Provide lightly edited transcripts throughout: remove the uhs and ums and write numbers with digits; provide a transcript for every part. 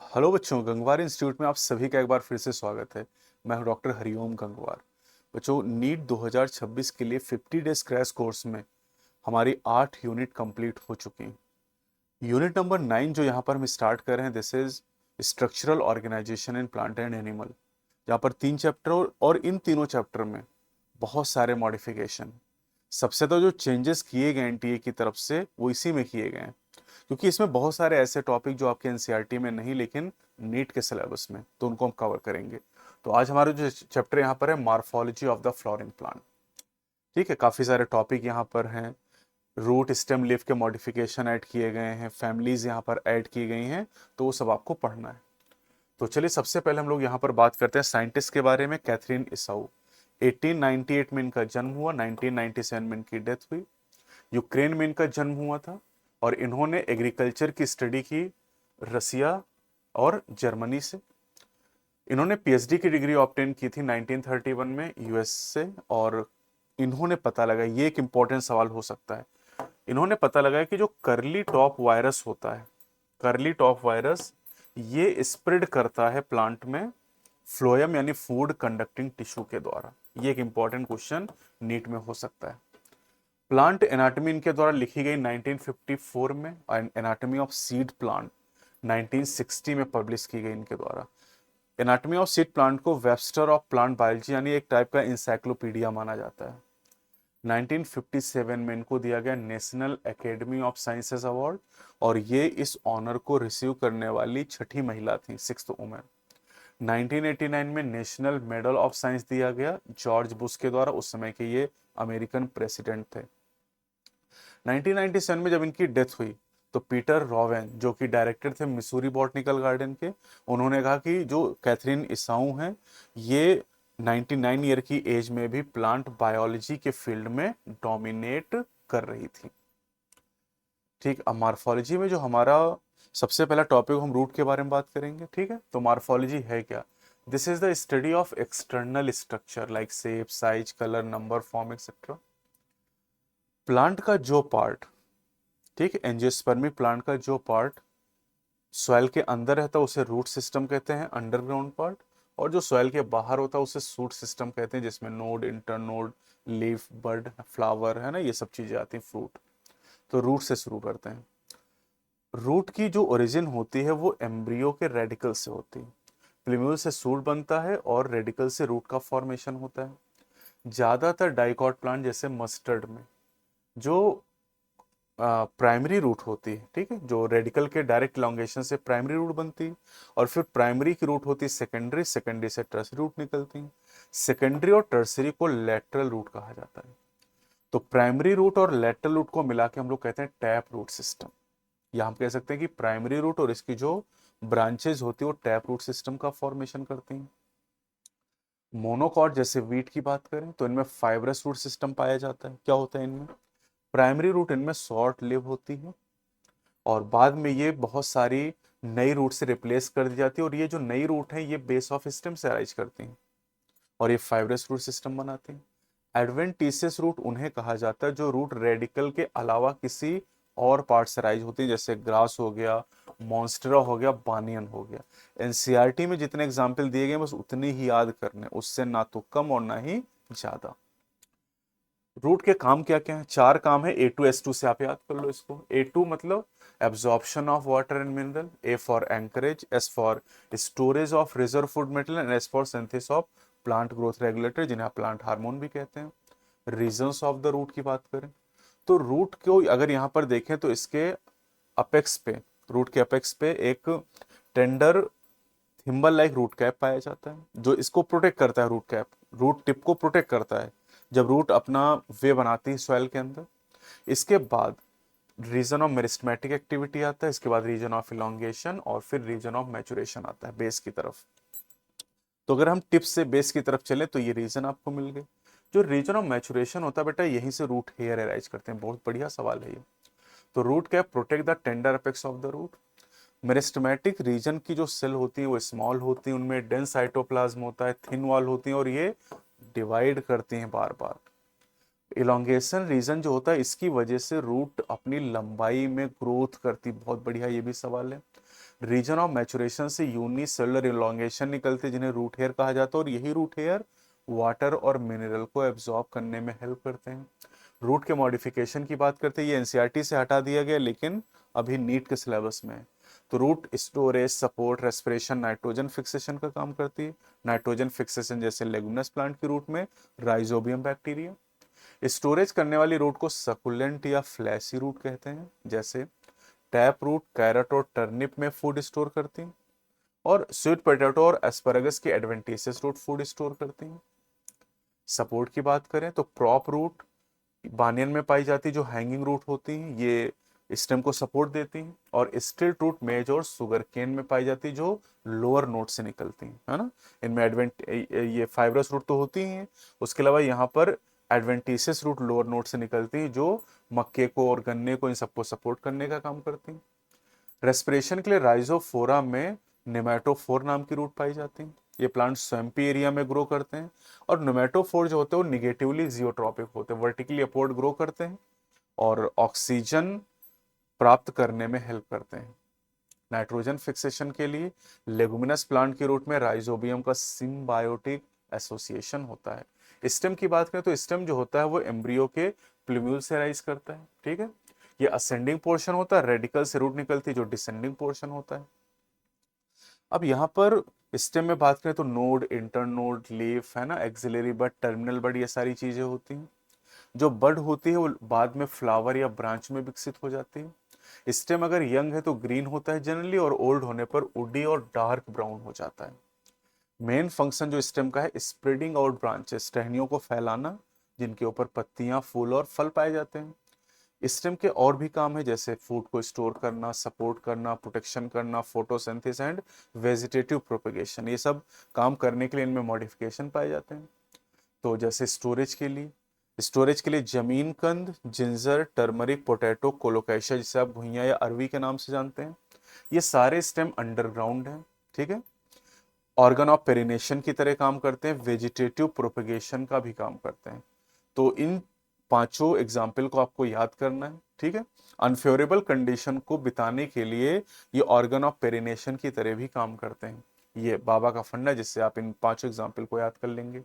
Hello बच्चों, Gangwar institute में आप सभी का एक बार फिर से स्वागत है। मैं हूं डॉक्टर हरिओम गंगवार। बच्चों, नीट 2026 के लिए 50 डेज क्रैश कोर्स में हमारी 8 यूनिट कंप्लीट हो चुकी हैं। यूनिट नंबर 9 जो यहाँ पर हम स्टार्ट कर रहे हैं, this is structural organisation in plant and animal. यहाँ पर 3 चैप्टर और इन तीनों चैप्टर में बहुत सारे मॉडिफिकेशन। सबसे तो जो चेंजेस किए गए एनटीए की तरफ से वो इसी में किए गए हैं, क्योंकि इसमें बहुत सारे ऐसे टॉपिक जो आपके एनसीईआरटी में नहीं लेकिन नीट के सिलेबस में, तो उनको हम कवर करेंगे। तो आज हमारा जो चैप्टर यहाँ पर है, morphology of the flowering plant. ठीक है, काफी सारे टॉपिक यहाँ पर हैं। रूट स्टेम लीफ के मॉडिफिकेशन ऐड किए गए हैं, फैमिलीज यहाँ पर ऐड की गई हैं, तो वो सब आपको पढ़ना है। तो चलिए सबसे पहले हम लोग यहाँ पर बात करते हैं साइंटिस्ट के बारे में। कैथरीन इसाऊ, 1898 में इनका जन्म हुआ, 1997 में इनकी डेथ हुई। यूक्रेन में इनका जन्म हुआ था और इन्होंने एग्रीकल्चर की स्टडी की रसिया और जर्मनी से। इन्होंने पीएचडी की डिग्री ऑब्टेन की थी 1931 में यूएस से। और इन्होंने पता लगा, ये एक इंपॉर्टेंट सवाल हो सकता है, इन्होंने पता लगाया कि जो करली टॉप वायरस होता है, करली टॉप वायरस, ये स्प्रेड करता है प्लांट में फ्लोएम यानी फूड कंडक्टिंग टिश्यू के द्वारा। ये एक इंपॉर्टेंट क्वेश्चन नीट में हो सकता है। प्लांट एनाटॉमी इनके द्वारा लिखी गई 1954 में, और एनाटॉमी ऑफ सीड प्लांट 1960 में पब्लिश की गई इनके द्वारा। एनाटॉमी ऑफ सीड प्लांट को वेबस्टर ऑफ प्लांट बायोलॉजी यानी एक टाइप का इंसाइक्लोपीडिया माना जाता है। 1957 में इनको दिया गया national academy of sciences award, और ये इस ऑनर को रिसीव करने वाली छठी महिला थी, सिक्स्थ वुमेन। 1989 में नेशनल मेडल ऑफ साइंस दिया गया जॉर्ज बुश के द्वारा, उस समय के ये अमेरिकन प्रेसिडेंट थे। 1997 में जब इनकी डेथ हुई तो पीटर रॉवेन, जो कि डायरेक्टर थे मिसूरी बॉटनिकल गार्डन के, उन्होंने कहा कि जो कैथरीन इसाऊ हैं, ये 99 ईयर की एज में भी प्लांट बायोलॉजी के फील्ड में डोमिनेट कर रही थी। ठीक, अब मार्फोलॉजी में जो हमारा सबसे पहला टॉपिक, हम रूट के बारे में बात करेंगे। ठीक है, तो मार्फोलॉजी है क्या? This is the study of external structure like shape, size, colour, number, form etcetera. Plant का जो पार्ट, ठीक है, एंजियोस्पर्मिक प्लांट का जो पार्ट सॉइल के अंदर रहता है उसे रूट सिस्टम कहते हैं, अंडरग्राउंड पार्ट। और जो सॉइल के बाहर होता है उसे शूट सिस्टम कहते हैं, जिसमें नोड, इंटरनोड, लीफ, बड, फ्लावर, है ना, ये सब चीजें आती हैं, फ्रूट। तो रूट से शुरू करते हैं। रूट की जो ओरिजिन होती है वो एम्ब्रियो के रेडिकल से होती है। प्लिम्यूल से सूट बनता है और रेडिकल से रूट का फॉर्मेशन होता है। ज्यादातर डाइकॉट प्लांट जैसे मस्टर्ड में जो प्राइमरी रूट होती है, ठीक है, जो रेडिकल के डायरेक्ट इलॉन्गेशन से प्राइमरी रूट बनती है, और फिर प्राइमरी की रूट होती है सेकेंडरी, सेकेंडरी से टर्सरी रूट निकलती है। सेकेंडरी और टर्सरी को लेटरल रूट कहा जाता है। तो प्राइमरी रूट और लेटरल रूट को मिला के हम लोग कहते हैं टैप रूट सिस्टम। या हम कह सकते हैं कि प्राइमरी रूट और इसकी जो ब्रांचेज होती है वो टैप रूट सिस्टम का फॉर्मेशन करती हैं। मोनोकॉट जैसे वीट की बात करें तो इनमें फाइब्रस रूट सिस्टम पाया जाता है। क्या होता है इनमें? प्राइमरी रूट इनमें शॉर्ट लिव होती है, और बाद में ये बहुत सारी नई रूट से रिप्लेस कर दी जाती है, और ये जो नई रूट है ये बेस ऑफ स्टेम से अराइज करती हैं और ये फाइब्रस रूट सिस्टम बनाती हैं। एडवेंटिशियस रूट उन्हें कहा जाता है जो रूट रेडिकल के अलावा किसी और पार्ट से अराइज होती है, जैसे ग्रास हो गया, मॉन्स्टेरा हो गया, बानियन हो गया। एनसीईआरटी में जितने एग्जाम्पल दिए गए बस उतने ही याद करने, उससे ना तो कम और ना ही ज्यादा। रूट के काम क्या क्या है? चार काम है। A2S2 से आप याद कर लो इसको। A2 मतलब absorption of water and mineral, A for anchorage, S for storage of reserve food material, and S for synthesis of plant growth regulator, जिन्हें आप प्लांट हार्मोन भी कहते हैं। रीजंस ऑफ द रूट की बात करें तो रूट को अगर यहाँ पर देखें तो इसके अपेक्स पे, रूट के अपेक्स पे एक tender thimble like root cap पाया जाता है, जो इसको प्रोटेक्ट करता है। रूट कैप रूट टिप को प्रोटेक्ट करता है जब रूट अपना वे बनाती है सॉइल के अंदर। इसके बाद रीजन ऑफ मेरिस्टेमेटिक एक्टिविटी आता है, इसके बाद रीजन ऑफ इलोंगेशन, और फिर रीजन ऑफ मैचुरेशन आता है बेस की तरफ। तो अगर हम टिप से बेस की तरफ चले तो ये रीजन आपको मिल गए। जो रीजन ऑफ मैचुरेशन होता है बेटा, यहीं से रूट हेयर अराइज करते हैं। बहुत बढ़िया सवाल है ये। तो root cap protect the tender apex of the root. Meristematic region की जो सेल होती है वो स्मॉल होती है, उनमें डेंस साइटोप्लाज्म होता है, थिन वॉल होती है, और ये डिवाइड करती हैं बार बार। इलोंगेशन रीजन जो होता है, इसकी वजह से रूट अपनी लंबाई में ग्रोथ करती। बहुत बढ़िया, ये भी सवाल है। रीजन ऑफ मैचुरेशन से यूनिसेलुलर इलॉन्गेशन निकलते जिन्हें रूट हेयर कहा जाता है, और यही रूट हेयर वाटर और मिनरल को एब्जॉर्ब करने में हेल्प करते हैं। रूट के मॉडिफिकेशन की बात करते हैं, ये एनसीईआरटी से हटा दिया गया लेकिन अभी नीट के सिलेबस में है। तो root storage, support, respiration, nitrogen fixation का काम करती है। नाइट्रोजन फिक्सेशन जैसे लेगुमिनस प्लांट की रूट में राइजोबियम बैक्टीरिया। स्टोरेज करने वाली रूट को सकुलेंट या फ्लैशी रूट कहते हैं, जैसे टैप रूट कैरट और टर्निप में फूड स्टोर करती हैं, और स्वीट पोटैटो और एस्पैरागस की एडवेंटिशियस रूट फूड स्टोर करती हैं। सपोर्ट की बात करें तो प्रॉप रूट बानियन में पाई जाती, जो हैंगिंग रूट होती हैं, ये स्टेम को सपोर्ट देती हैं, और स्टिल्ट रूट मेज और सुगर केन में पाई जाती, जो लोअर नोट से निकलती हैं, है ना। इनमें ये फाइब्रस रूट तो होती ही हैं, उसके अलावा यहाँ पर एडवेंटिशियस रूट लोअर नोट से निकलती हैं, जो मक्के को और गन्ने को इन सबको सपोर्ट करने का काम करती हैं। रेस्पिरेशन के लिए राइजोफोरा में निमेटोफोर नाम की रूट पाई जाती है। ये प्लांट स्वैम्पी एरिया में ग्रो करते हैं, और निमेटोफोर जो होते हैं वो निगेटिवली जियोट्रॉपिक होते हैं, वर्टिकली अपवर्ड ग्रो करते हैं और ऑक्सीजन प्राप्त करने में हेल्प करते हैं। नाइट्रोजन फिक्सेशन के लिए लेगुमिनस प्लांट की रूट में राइजोबियम का सिम्बायोटिक एसोसिएशन होता है। स्टेम की बात करें तो स्टेम जो होता है वो एम्ब्रियो के प्लूम्यूल से राइज करता है, ठीक है। ये असेंडिंग पोर्शन होता है, रेडिकल से रूट निकलती है, जो डिसेंडिंग पोर्शन होता है। अब यहाँ पर स्टेम में बात करें तो नोड, इंटरनोड, लीफ, है ना, एक्सिलरी बड, टर्मिनल बड, ये सारी चीजें होती हैं। जो बड होती है वो बाद में फ्लावर या ब्रांच में विकसित हो जाती है। स्टेम अगर यंग है तो ग्रीन होता है जनरली, और ओल्ड होने पर वुडी और डार्क ब्राउन हो जाता है। मेन फंक्शन जो स्टेम का है, स्प्रेडिंग आउट ब्रांचेस, टहनियों को फैलाना, जिनके ऊपर पत्तियां, फूल और फल पाए जाते हैं। स्टेम के और भी काम है, जैसे फूड को स्टोर करना, सपोर्ट करना, प्रोटेक्शन करना, फोटोसिंथेसिस एंड वेजिटेटिव प्रोपेगेशन, ये सब काम करने के लिए इनमें मॉडिफिकेशन पाए जाते हैं। तो जैसे स्टोरेज के लिए जमीन कंद, जिंजर, टर्मरिक, पोटैटो, कोलोकेशिया, जिसे आप घुइयां या अरवी के नाम से जानते हैं, ये सारे स्टेम अंडरग्राउंड हैं, ठीक है। ऑर्गन ऑफ पेरिनेशन की तरह काम करते हैं, वेजिटेटिव प्रोपेगेशन का भी काम करते हैं। तो इन पांचों एग्जाम्पल को आपको याद करना है, ठीक है। अनफेवरेबल कंडीशन को बिताने के लिए ये ऑर्गन ऑफ पेरिनेशन की तरह भी काम करते हैं। ये बाबा का फंडा, जिससे आप इन पांचों एग्जाम्पल को याद कर लेंगे।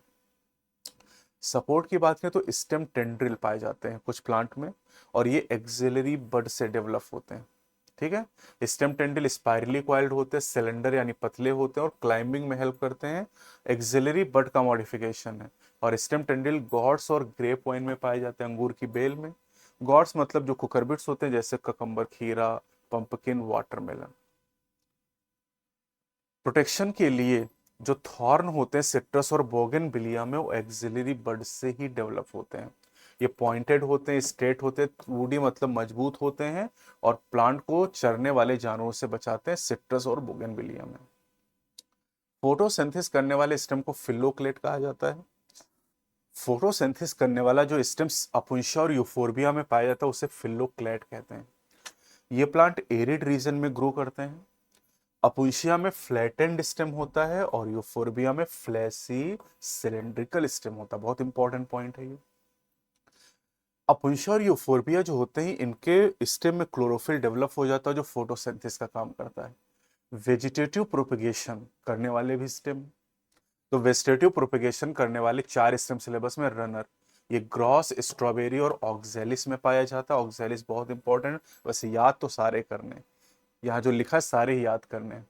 सपोर्ट की बात करें तो स्टेम टेंड्रिल पाए जाते हैं कुछ प्लांट में, और ये एक्सिलरी बड से डेवलप होते हैं, ठीक है। स्टेम टेंड्रिल स्पाइरली कॉइल्ड होते हैं, सिलेंडर यानी पतले होते हैं, और क्लाइंबिंग में हेल्प करते हैं। एक्सिलरी बड का मॉडिफिकेशन है। और स्टेम टेंड्रिल गॉड्स और ग्रेप वाइन में पाए जाते हैं, अंगूर की बेल में। गॉड्स मतलब जो कुकरबिट्स होते हैं, जैसे ककम्बर, खीरा, पंपकिन, वाटरमेलन। प्रोटेक्शन के लिए जो थॉर्न होते हैं सिट्रस और बोगनविलिया में, वो एक्सिलरी बड से ही डेवलप होते हैं। ये पॉइंटेड होते हैं, स्ट्रेट होते हैं, वुडी मतलब मजबूत होते हैं, और प्लांट को चरने वाले जानवरों से बचाते हैं, सिट्रस और बोगनविलिया में। फोटोसिंथेसिस करने वाले स्टेम को फिलोक्लेट कहा जाता है। फोटोसिंथेसिस करने वाला जो स्टेम अपुंशा और यूफोर्बिया में पाया जाता है, उसे फिलोक्लेट कहते हैं। ये प्लांट एरिड रीजन में ग्रो करते हैं। अपुंशिया में फ्लैटेंड स्टेम होता है, और यूफोर्बिया में फ्लैसी सिलेंड्रिकल स्टेम होता है। बहुत इंपॉर्टेंट पॉइंट है ये। अपुंशिया और यूफोर्बिया जो होते हैं, इनके स्टेम में क्लोरोफिल डेवलप हो जाता है, जो फोटोसिंथेसिस का काम करता है। वेजिटेटिव प्रोपेगेशन करने वाले भी स्टेम। तो वेजिटेटिव प्रोपेगेशन करने वाले 4 स्टेम सिलेबस में रनर, ये ग्रॉस, स्ट्रॉबेरी और ऑक्जेलिस में पाया जाता है। ऑक्जेलिस बहुत इंपॉर्टेंट, वैसे याद तो सारे करने, यहाँ जो लिखा है सारे ही याद करने।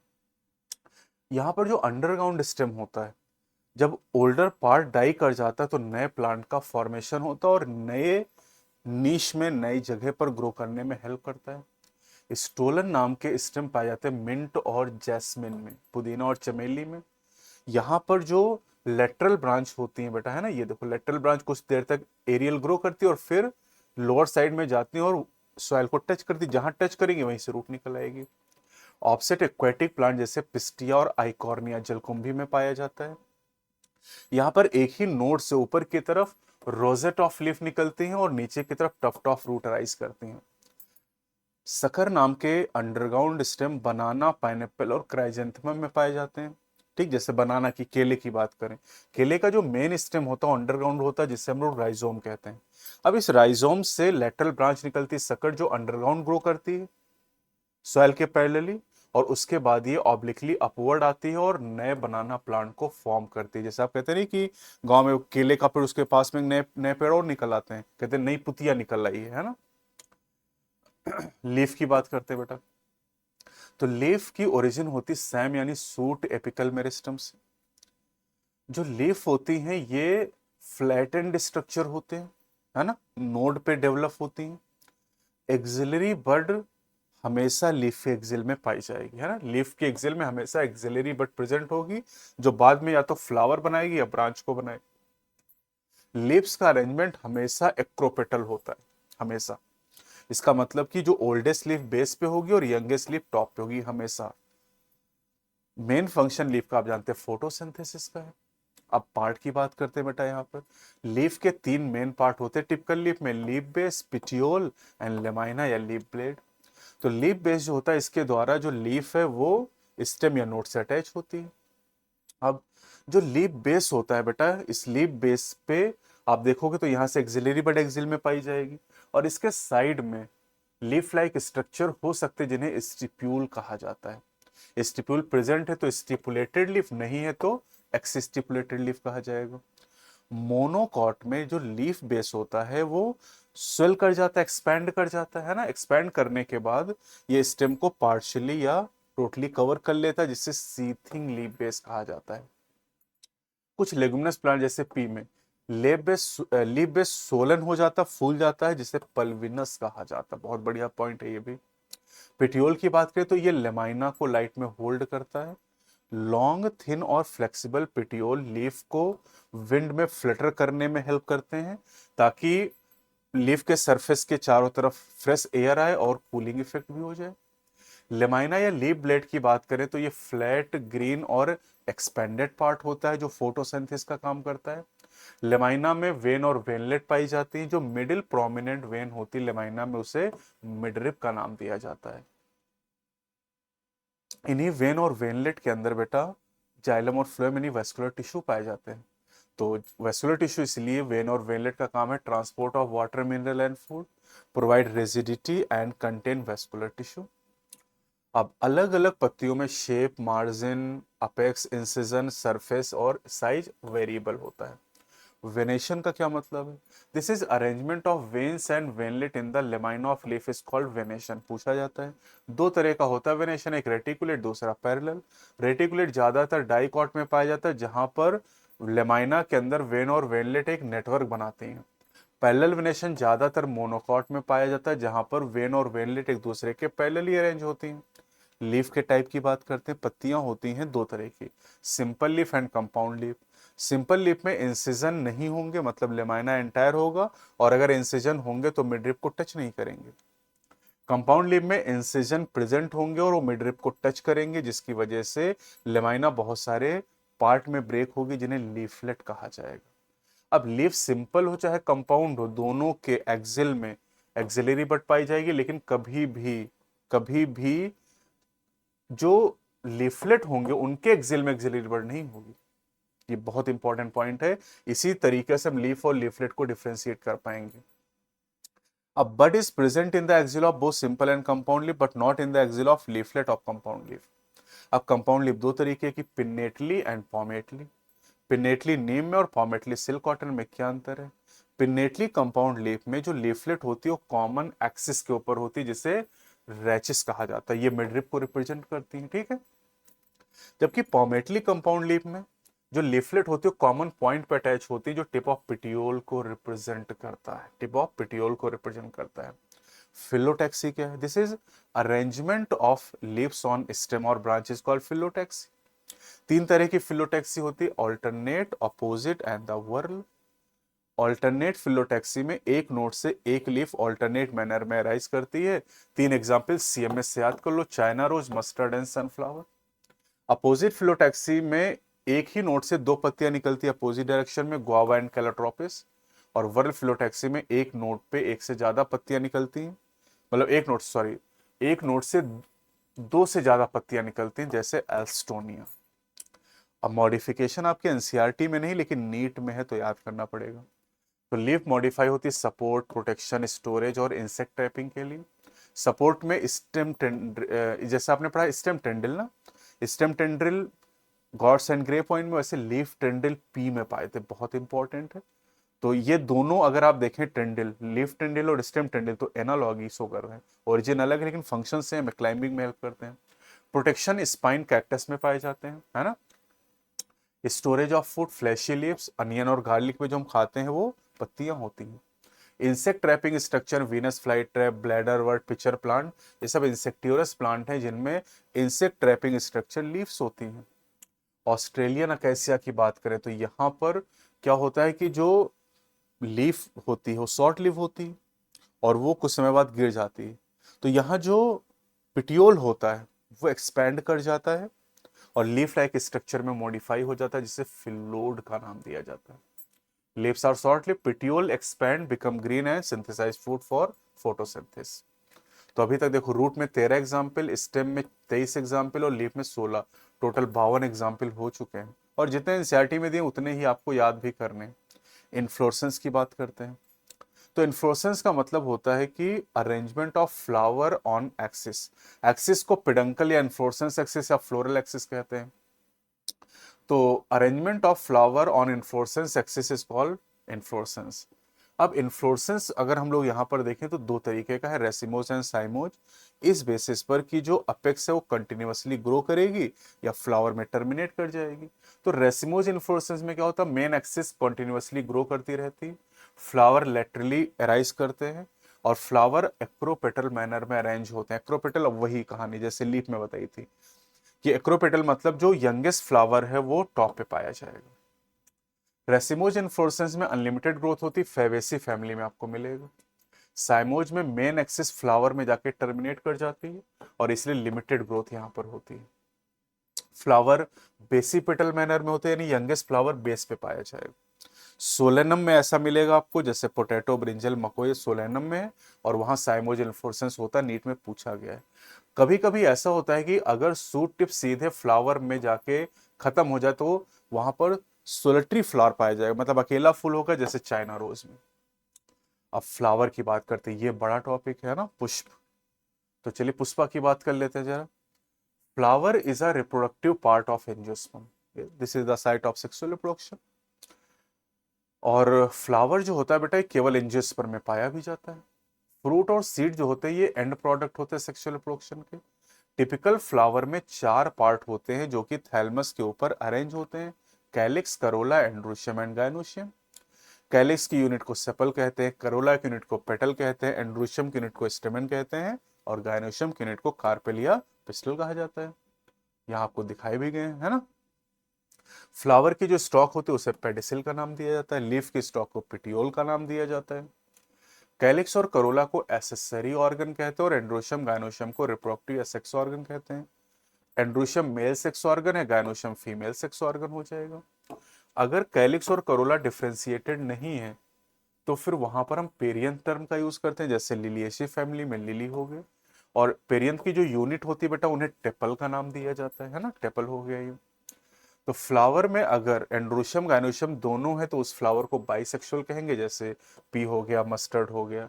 यहाँ पर जो अंडरग्राउंड स्टेम होता है, जब ओल्डर पार्ट डाई कर जाता है तो नए प्लांट का फॉर्मेशन होता है, और नए नीश में नई जगह पर ग्रो करने में हेल्प करता है। स्टोलन नाम के स्टेम पाए जाते हैं मिंट और जैस्मिन में, पुदीना और चमेली में। यहाँ पर जो लेटरल ब्रांच होती है बेटा, है ना, ये देखो लेटरल ब्रांच कुछ देर तक एरियल ग्रो करती है, और फिर लोअर साइड में जाती है और सॉइल को टच करती है, जहां टच करेंगे वहीं से रूट निकल आएगी। ऑफसेट एक्वेटिक प्लांट जैसे पिस्टिया और आइकॉर्निया जलकुंभी में पाया जाता है। यहाँ पर एक ही नोड से ऊपर की तरफ रोजेट ऑफ लीफ निकलती हैं, और नीचे की तरफ टफ्ट ऑफ रूट राइज करती हैं। सकर नाम के अंडरग्राउंड स्टेम बनाना, पाइनएप्पल और क्राइजेंथेमम में पाए जाते हैं। ठीक, जैसे बनाना की, केले की बात करें, केले का जो मेन स्टेम होता है अंडरग्राउंड होता है, जिसे हम लोग राइजोम कहते हैं। अब इस राइजोम से लेटरल ब्रांच निकलती है सकर, जो अंडरग्राउंड ग्रो करती है सॉइल के पैरेलली, और उसके बाद ये ऑब्लिकली अपवर्ड आती है और नए बनाना प्लांट को फॉर्म करती है। जैसे आप कहते हैं नहीं कि गांव में केले का पेड़, उसके पास में नए नए पेड़ और निकल आते हैं, कहते हैं नई पुतिया निकल आई है ना। लीफ की बात करते हैं बेटा, तो लीफ की ओरिजिन होती सैम यानी सूट एपिकल मेरिस्टम से। जो लीफ होती हैं ये फ्लैटेंड स्ट्रक्चर होते हैं, है ना, नोड पे डेवलप होती हैं। एक्सिलरी बड हमेशा लीफ के एक्सिल में पाई जाएगी, है ना, लीफ के एक्सिल में हमेशा एक्सिलरी बड प्रेजेंट होगी, जो बाद में या तो फ्लावर बनाएगी या ब्रांच को बनाएगी। लीव्स का अरेंजमेंट हमेशा एक्रोपेटल होता है, हमेशा। इसका मतलब कि जो ओल्डेस्ट लीफ बेस पे होगी और यंगेस्ट लीफ टॉप पे होगी हमेशा। मेन फंक्शन लीफ का आप जानते हैं फोटोसिंथेसिस का है। अब पार्ट की बात करते हैं बेटा, यहाँ पर लीफ के 3 मेन पार्ट होते हैं टिपिकल लीफ में, leaf base, petiole and lamina या लीफ ब्लेड। तो लीफ बेस जो होता है, इसके द्वारा जो लीफ है वो स्टेम या नोड से अटैच होती है। अब जो लीफ बेस होता है बेटा, इस लीफ बेस पे आप देखोगे तो यहां से एक्सिलरी बड एक्सिल में पाई जाएगी, और इसके साइड में लीफ लाइक स्ट्रक्चर हो सकते हैं जिन्हें स्टिप्यूल कहा जाता है। स्टिप्यूल प्रेजेंट है तो स्टिपुलेटेड लीफ, नहीं है तो एक्सिस्टिपुलेटेड लीफ कहा जाएगा। मोनोकॉट में जो लीफ बेस होता है वो स्वेल कर जाता है, एक्सपैंड कर जाता है ना, एक्सपैंड करने के बाद ये स्टेम को पार्शियली या टोटली कवर कर लेता है, जिससे सीथिंग लीफ बेस कहा जाता है। कुछ लेगुमिनस प्लांट जैसे पी में लीफ बेस सोलन हो जाता, फूल जाता है, जिसे पल्विनस कहा जाता है। बहुत बढ़िया पॉइंट है ये भी। पेटियोल की बात करें तो ये लेमाइना को लाइट में होल्ड करता है। लॉन्ग, थिन और फ्लेक्सिबल पेटियोल लीफ को विंड में फ्लटर करने में हेल्प करते हैं, ताकि लीफ के सरफेस के चारों तरफ फ्रेश एयर आए और कूलिंग इफेक्ट भी हो जाए। लेमाइना या लीफ ब्लेड की बात करें तो ये फ्लैट, ग्रीन और एक्सपेंडेड पार्ट होता है जो फोटोसिंथेसिस का काम करता है। लेमाइना में वेन और वेनलेट पाई जाती है। जो मिडिल प्रोमिनेंट वेन होती है लेमाइना में, उसे मिडरिप का नाम दिया जाता है। इन्हीं वेन और वेनलेट के अंदर बेटा जाइलम और फ्लोएम यानी वेस्कुलर टिश्यू पाए जाते हैं। तो वेस्कुलर टिश्यू इसलिए वेन और वेनलेट का काम है transport of water, mineral and food, provide rigidity and contain vascular tissue. अब अलग अलग पत्तियों में shape, margin, apex, incision, surface और साइज वेरिएबल होता है। वेनेशन का क्या मतलब है? This is arrangement of veins and veinlet in the lamina of leaf is called venation. पूछा जाता है। दो तरह का होता है वेनेशन, एक रेटिकुलेट, दूसरा पैरेलल। रेटिकुलेट ज्यादातर डाइकॉट में पाया जाता है, जहां पर लेमाइना के अंदर वेन और वेनलेट एक नेटवर्क बनाते हैं। पैरेलल वेनेशन ज्यादातर मोनोकॉट में पाया जाता है, जहां पर वेन और वेनलेट एक दूसरे के पैरेलली अरेंज होती हैं। लीफ के टाइप की बात करते हैं। पत्तियां होती हैं दो तरह की, simple leaf and compound leaf. Simple leaf में इंसिजन नहीं होंगे, मतलब लेमाइना एंटायर होगा, और अगर इंसिजन होंगे तो मिडरिप को टच नहीं करेंगे। कंपाउंड लीफ में इंसिजन प्रेजेंट होंगे और वो मिडरिप को टच करेंगे, जिसकी वजह से लेमाइना बहुत सारे पार्ट में ब्रेक होगी, जिन्हें लीफलेट कहा जाएगा। अब लीफ सिंपल हो चाहे कंपाउंड हो, दोनों के एक्सिल में एक्सिलरी बट पाई जाएगी, लेकिन कभी भी जो लीफलेट होंगे उनके एक्सिल में एक्सिलरी बड नहीं होगी। ये बहुत इंपॉर्टेंट पॉइंट है। इसी तरीके से हम लीफ और लीफलेट को डिफरेंशिएट कर पाएंगे। अब bud is present in the axil of both simple and compound leaf, but not in the axil of leaflet of compound leaf. अब कंपाउंड लीफ दो तरीके की, पिन्नेटली एंड पॉमेटली। पिन्नेटली नीम में और पॉमेटली सिल्क कॉटन में क्या अंतर है? पिन्नेटली कंपाउंड लीफ में जो लीफलेट होती है वो कॉमन एक्सिस के ऊपर होती है, जिसे रैचिस कहा जाता है। ये मिडरिप को रिप्रेजेंट करती है, ठीक है। जबकि पॉमेटली कंपाउंड लीफ में जो लीफलेट होती है कॉमन पॉइंट पे अटैच होती है, जो टिप ऑफ पिटियोल को रिप्रेजेंट करता है, टिप ऑफ पिटियोल को रिप्रेजेंट करता है। फिलोटैक्सी क्या है? This is arrangement of leaves on stem और ब्रांचेस कॉल्ड फिलोटैक्सी। तीन तरह की फिलोटैक्सी होती है, alternate, opposite and the whorl. Alternate phyllotaxy में एक नोड से एक लीफ ऑल्टरनेट मैनर में राइज करती है। तीन एग्जांपल सीएमएस से याद कर लो, China rose, mustard and sunflower. Opposite phyllotaxy में एक ही नोड से दो पत्तियां निकलती है अपोजिट डायरेक्शन में, गुआवा एंड कैलाट्रोपिस। और वर्ल फिलोटैक्सी में एक नोड पे एक से ज्यादा पत्तियां निकलती हैं, मतलब एक नोड से दो से ज्यादा पत्तियां निकलती हैं, जैसे एल्स्टोनिया। अब मॉडिफिकेशन आपके एनसीईआरटी में नहीं लेकिन नीट में है, तो याद करना पड़ेगा। तो लीफ मॉडिफाई होती है सपोर्ट, प्रोटेक्शन, स्टोरेज और इंसेक्ट ट्रैपिंग के लिए। सपोर्ट में जैसे आपने पढ़ा स्टेम टेंड्रिल ना, stem tendril gods and grey point में, वैसे लीफ टेंड्रिल पी में पाए थे, बहुत इंपॉर्टेंट है। तो ये दोनों अगर आप देखें टेंड्रिल, लीफ टेंड्रिल और स्टेम टेंड्रिल, तो एनालॉगी शो कर रहे हैं, ओरिजिन अलग है लेकिन फंक्शन सेम है, क्लाइंबिंग में हेल्प करते हैं। प्रोटेक्शन स्पाइन कैक्टस में पाए जाते हैं, है ना। Storage of food flashy leaves, onion और गार्लिक में जो हम खाते हैं वो पत्तियां होती हैं। Insect trapping structure, Venus fly trap, bladder word, pitcher plant, ये सब इंसेक्टिवरस प्लांट हैं जिनमें इंसेक्ट ट्रैपिंग स्ट्रक्चर लीव्स होती हैं। ऑस्ट्रेलियन अकेसिया की बात करें तो यहाँ पर क्या होता है कि जो लीफ होती है वो शॉर्ट लीफ होती है और वो कुछ समय बाद गिर जाती है। तो यहाँ जो पिटियोल होता है वो एक्सपैंड कर जाता है और लीफ लाइक स्ट्रक्चर में मॉडिफाई हो जाता है, जिसे फिलोड का नाम दिया जाता है। Leaves are short live, petiole expand, become green and synthesise food for photosynthesis. तो अभी तक देखो रूट में 13 एग्जाम्पल, स्टेम में 23 एग्जाम्पल और लीफ में 16, टोटल 52 एग्जाम्पल हो चुके हैं। और जितने एनसीईआरटी में दिए उतने ही आपको याद भी करने। इन्फ्लोरेसेंस की बात करते हैं। तो इन्फ्लोरेसेंस का मतलब होता है कि arrangement of flower on axis. Axis को पेडंकल या इन्फ्लोरेसेंस एक्सिस या फ्लोरल एक्सिस कहते हैं। तो arrangement of flower on inflorescence axis is called inflorescence. अब इन्फ्लोरेसेंस अगर हम लोग यहाँ पर देखें तो दो तरीके का है, रेसिमोज एंड साइमोज। इस बेसिस पर कि जो अपेक्स है वो कंटिन्यूअसली ग्रो करेगी या फ्लावर में टर्मिनेट कर जाएगी। तो रेसिमोज इन्फ्लोरेसेंस में क्या होता है, मेन एक्सिस कंटिन्यूअसली ग्रो करती रहती है, फ्लावर लेटरली अराइज करते हैं और फ्लावर एक्रोपेटल मैनर में अरेंज होते हैं। एक्रोपेटल, अब वही कहानी जैसे लीफ में बताई थी कि एक्रोपेटल मतलब जो यंगेस्ट फ्लावर है वो टॉप पे पाया जाएगा। रेसिमोज इन्फ्लोरेसेंस में अनलिमिटेड ग्रोथ होती, फेवेसी फैमिली में आपको मिलेगा। साइमोज में मेन एक्सिस फ्लावर में जाके टर्मिनेट कर जाती है और इसलिए लिमिटेड ग्रोथ यहां पर होती है। फ्लावर बेसिपेटल मैनर में होते हैं, यानी यंगेस्ट फ्लावर बेस पे पाया जाएगा। सोलेनम में ऐसा मिलेगा आपको, जैसे पोटैटो, ब्रिंजल, मकोई सोलेनम में है और वहां साइमोज इन्फ्लोरेसेंस होता है, नीट में पूछा गया है। कभी कभी ऐसा होता है कि अगर सूट टिप सीधे फ्लावर में जाके खत्म हो जाए तो वहां पर सोलिटरी फ्लावर पाया जाएगा, मतलब अकेला फूल होगा, जैसे चाइना रोज में। अब फ्लावर की बात करते हैं, ये बड़ा टॉपिक है ना, पुष्प। तो चलिए पुष्पा की बात कर लेते हैं जरा। Flower is a reproductive part of angiosperm, this is the site of sexual reproduction. और फ्लावर जो होता है बेटा केवल एंजियोस्पर्म में पाया भी जाता है। फ्रूट और सीड जो होते हैं ये एंड प्रोडक्ट होते हैं सेक्सुअल रिप्रोडक्शन के। टिपिकल फ्लावर में 4 पार्ट होते हैं जो कि थैलमस के ऊपर अरेंज होते हैं, calyx, Corolla, androecium and gynoecium. Calyx की यूनिट को सेपल कहते हैं, करोला की यूनिट को पेटल कहते हैं, एंड्रोशियम की यूनिट को स्टेमन कहते हैं और गायनोशियम की यूनिट को कार्पेल या पिस्टल कहा जाता है। यहाँ आपको दिखाई भी गए है ना। फ्लावर की जो स्टॉक होती है उसे पेडिसिल का नाम दिया जाता है, लीफ की स्टॉक को पिटियोल का नाम दिया जाता है। कैलिक्स और करोला को एसेसरी ऑर्गन कहते हैं और एंड्रोशियम गायनोशियम को रिप्रोडक्टिव या सेक्स ऑर्गन कहते हैं। एंड्रोशियम मेल सेक्स ऑर्गन है, गायनोशियम फीमेल सेक्स ऑर्गन हो जाएगा। अगर कैलिक्स और करोला डिफरेंशिएटेड नहीं है तो फिर वहां पर हम पेरियंथ टर्म का यूज करते हैं, जैसे लिलिएसी फैमिली में लिली हो गए। और पेरियंथ की जो यूनिट होती है बेटा उन्हें टेपल का नाम दिया जाता है ना, टेपल हो गया ये। तो फ्लावर में अगर एंड्रोशियम गायनोशियम दोनों है तो उस फ्लावर को बाइसेक्सुअल कहेंगे, जैसे पी हो गया, मस्टर्ड हो गया।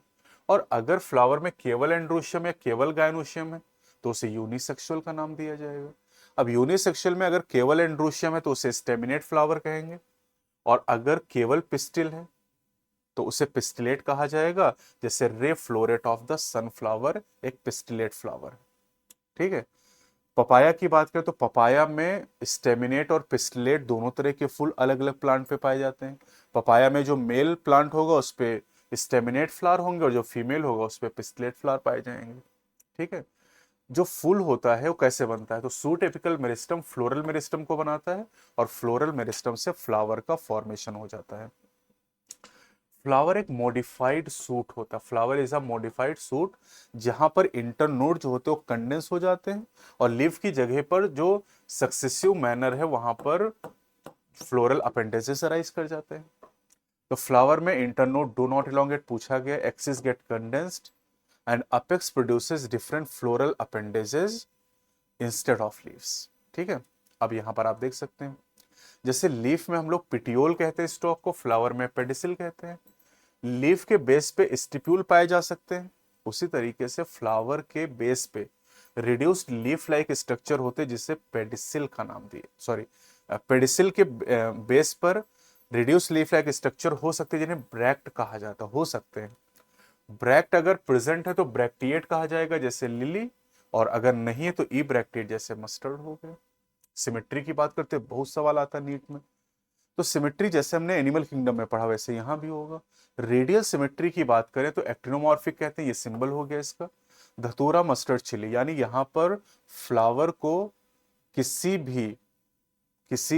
और अगर फ्लावर में केवल एंड्रोशियम या केवल गायनोशियम है तो उसे यूनिसेक्सुअल का नाम दिया जाएगा। अब यूनिसेक्सुअल में अगर केवल एंड्रोशियम है तो उसे स्टेमिनेट फ्लावर कहेंगे और अगर केवल पिस्टिल है तो उसे पिस्टिलेट कहा जाएगा, जैसे रे फ्लोरेट ऑफ द सनफ्लावर एक पिस्टिलेट फ्लावर है। ठीक है। पपाया की बात करें तो पपाया में स्टेमिनेट और पिस्टिलेट दोनों तरह के फूल अलग अलग प्लांट पे पाए जाते हैं। पपाया में जो मेल प्लांट होगा उस पे स्टेमिनेट फ्लावर होंगे और जो फीमेल होगा उस पे पिस्टिलेट फ्लावर पाए जाएंगे। ठीक है। जो फूल होता है वो कैसे बनता है, तो suit apical meristem floral meristem को बनाता है और फ्लोरल मेरिस्टम से फ्लावर का फॉर्मेशन हो जाता है। फ्लावर एक मॉडिफाइड सूट होता है, flower is a modified suit जहां पर इंटरनोड जो होते हैं वो कंडेंस हो जाते हैं और लीफ की जगह पर जो सक्सेसिव मैनर है वहां पर फ्लोरल अपेंडेजेस अराइज कर जाते हैं। तो फ्लावर में इंटरनोड डू नॉट इलोंगेट पूछा गया, axis get condensed and apex produces different floral appendages instead of leaves. ठीक है। अब यहां पर आप देख सकते हैं जैसे लीफ में हम लोग पिटियोल कहते हैं स्टॉक को, फ्लावर में पेडिसिल कहते हैं। लीफ के बेस पे स्टिप्यूल पाए जा सकते हैं उसी तरीके से फ्लावर के बेस पे रिड्यूस्ड लीफ लाइक स्ट्रक्चर होते जिससे पेडिसिल का नाम दिए, सॉरी, पेडिसिल के बेस पर रिड्यूस लीफ लाइक स्ट्रक्चर हो सकते हैं जिन्हें ब्रैक्ट कहा जाता हो सकते हैं। ब्रैक्ट अगर प्रेजेंट है तो ब्रैक्टिएट कहा जाएगा जैसे लिली, और अगर नहीं है तो ई ब्रैक्टिएट जैसे मस्टर्ड हो गए। सिमेट्री की बात करते हैं, बहुत सवाल आता है नीट में। तो सिमेट्री जैसे हमने एनिमल किंगडम में पढ़ा वैसे यहां भी होगा। रेडियल सिमेट्री की बात करें तो एक्टिनोमॉर्फिक कहते हैं, ये सिंबल हो गया इसका। धतूरा मस्टर्ड चिली, यानी यहां पर फ्लावर को किसी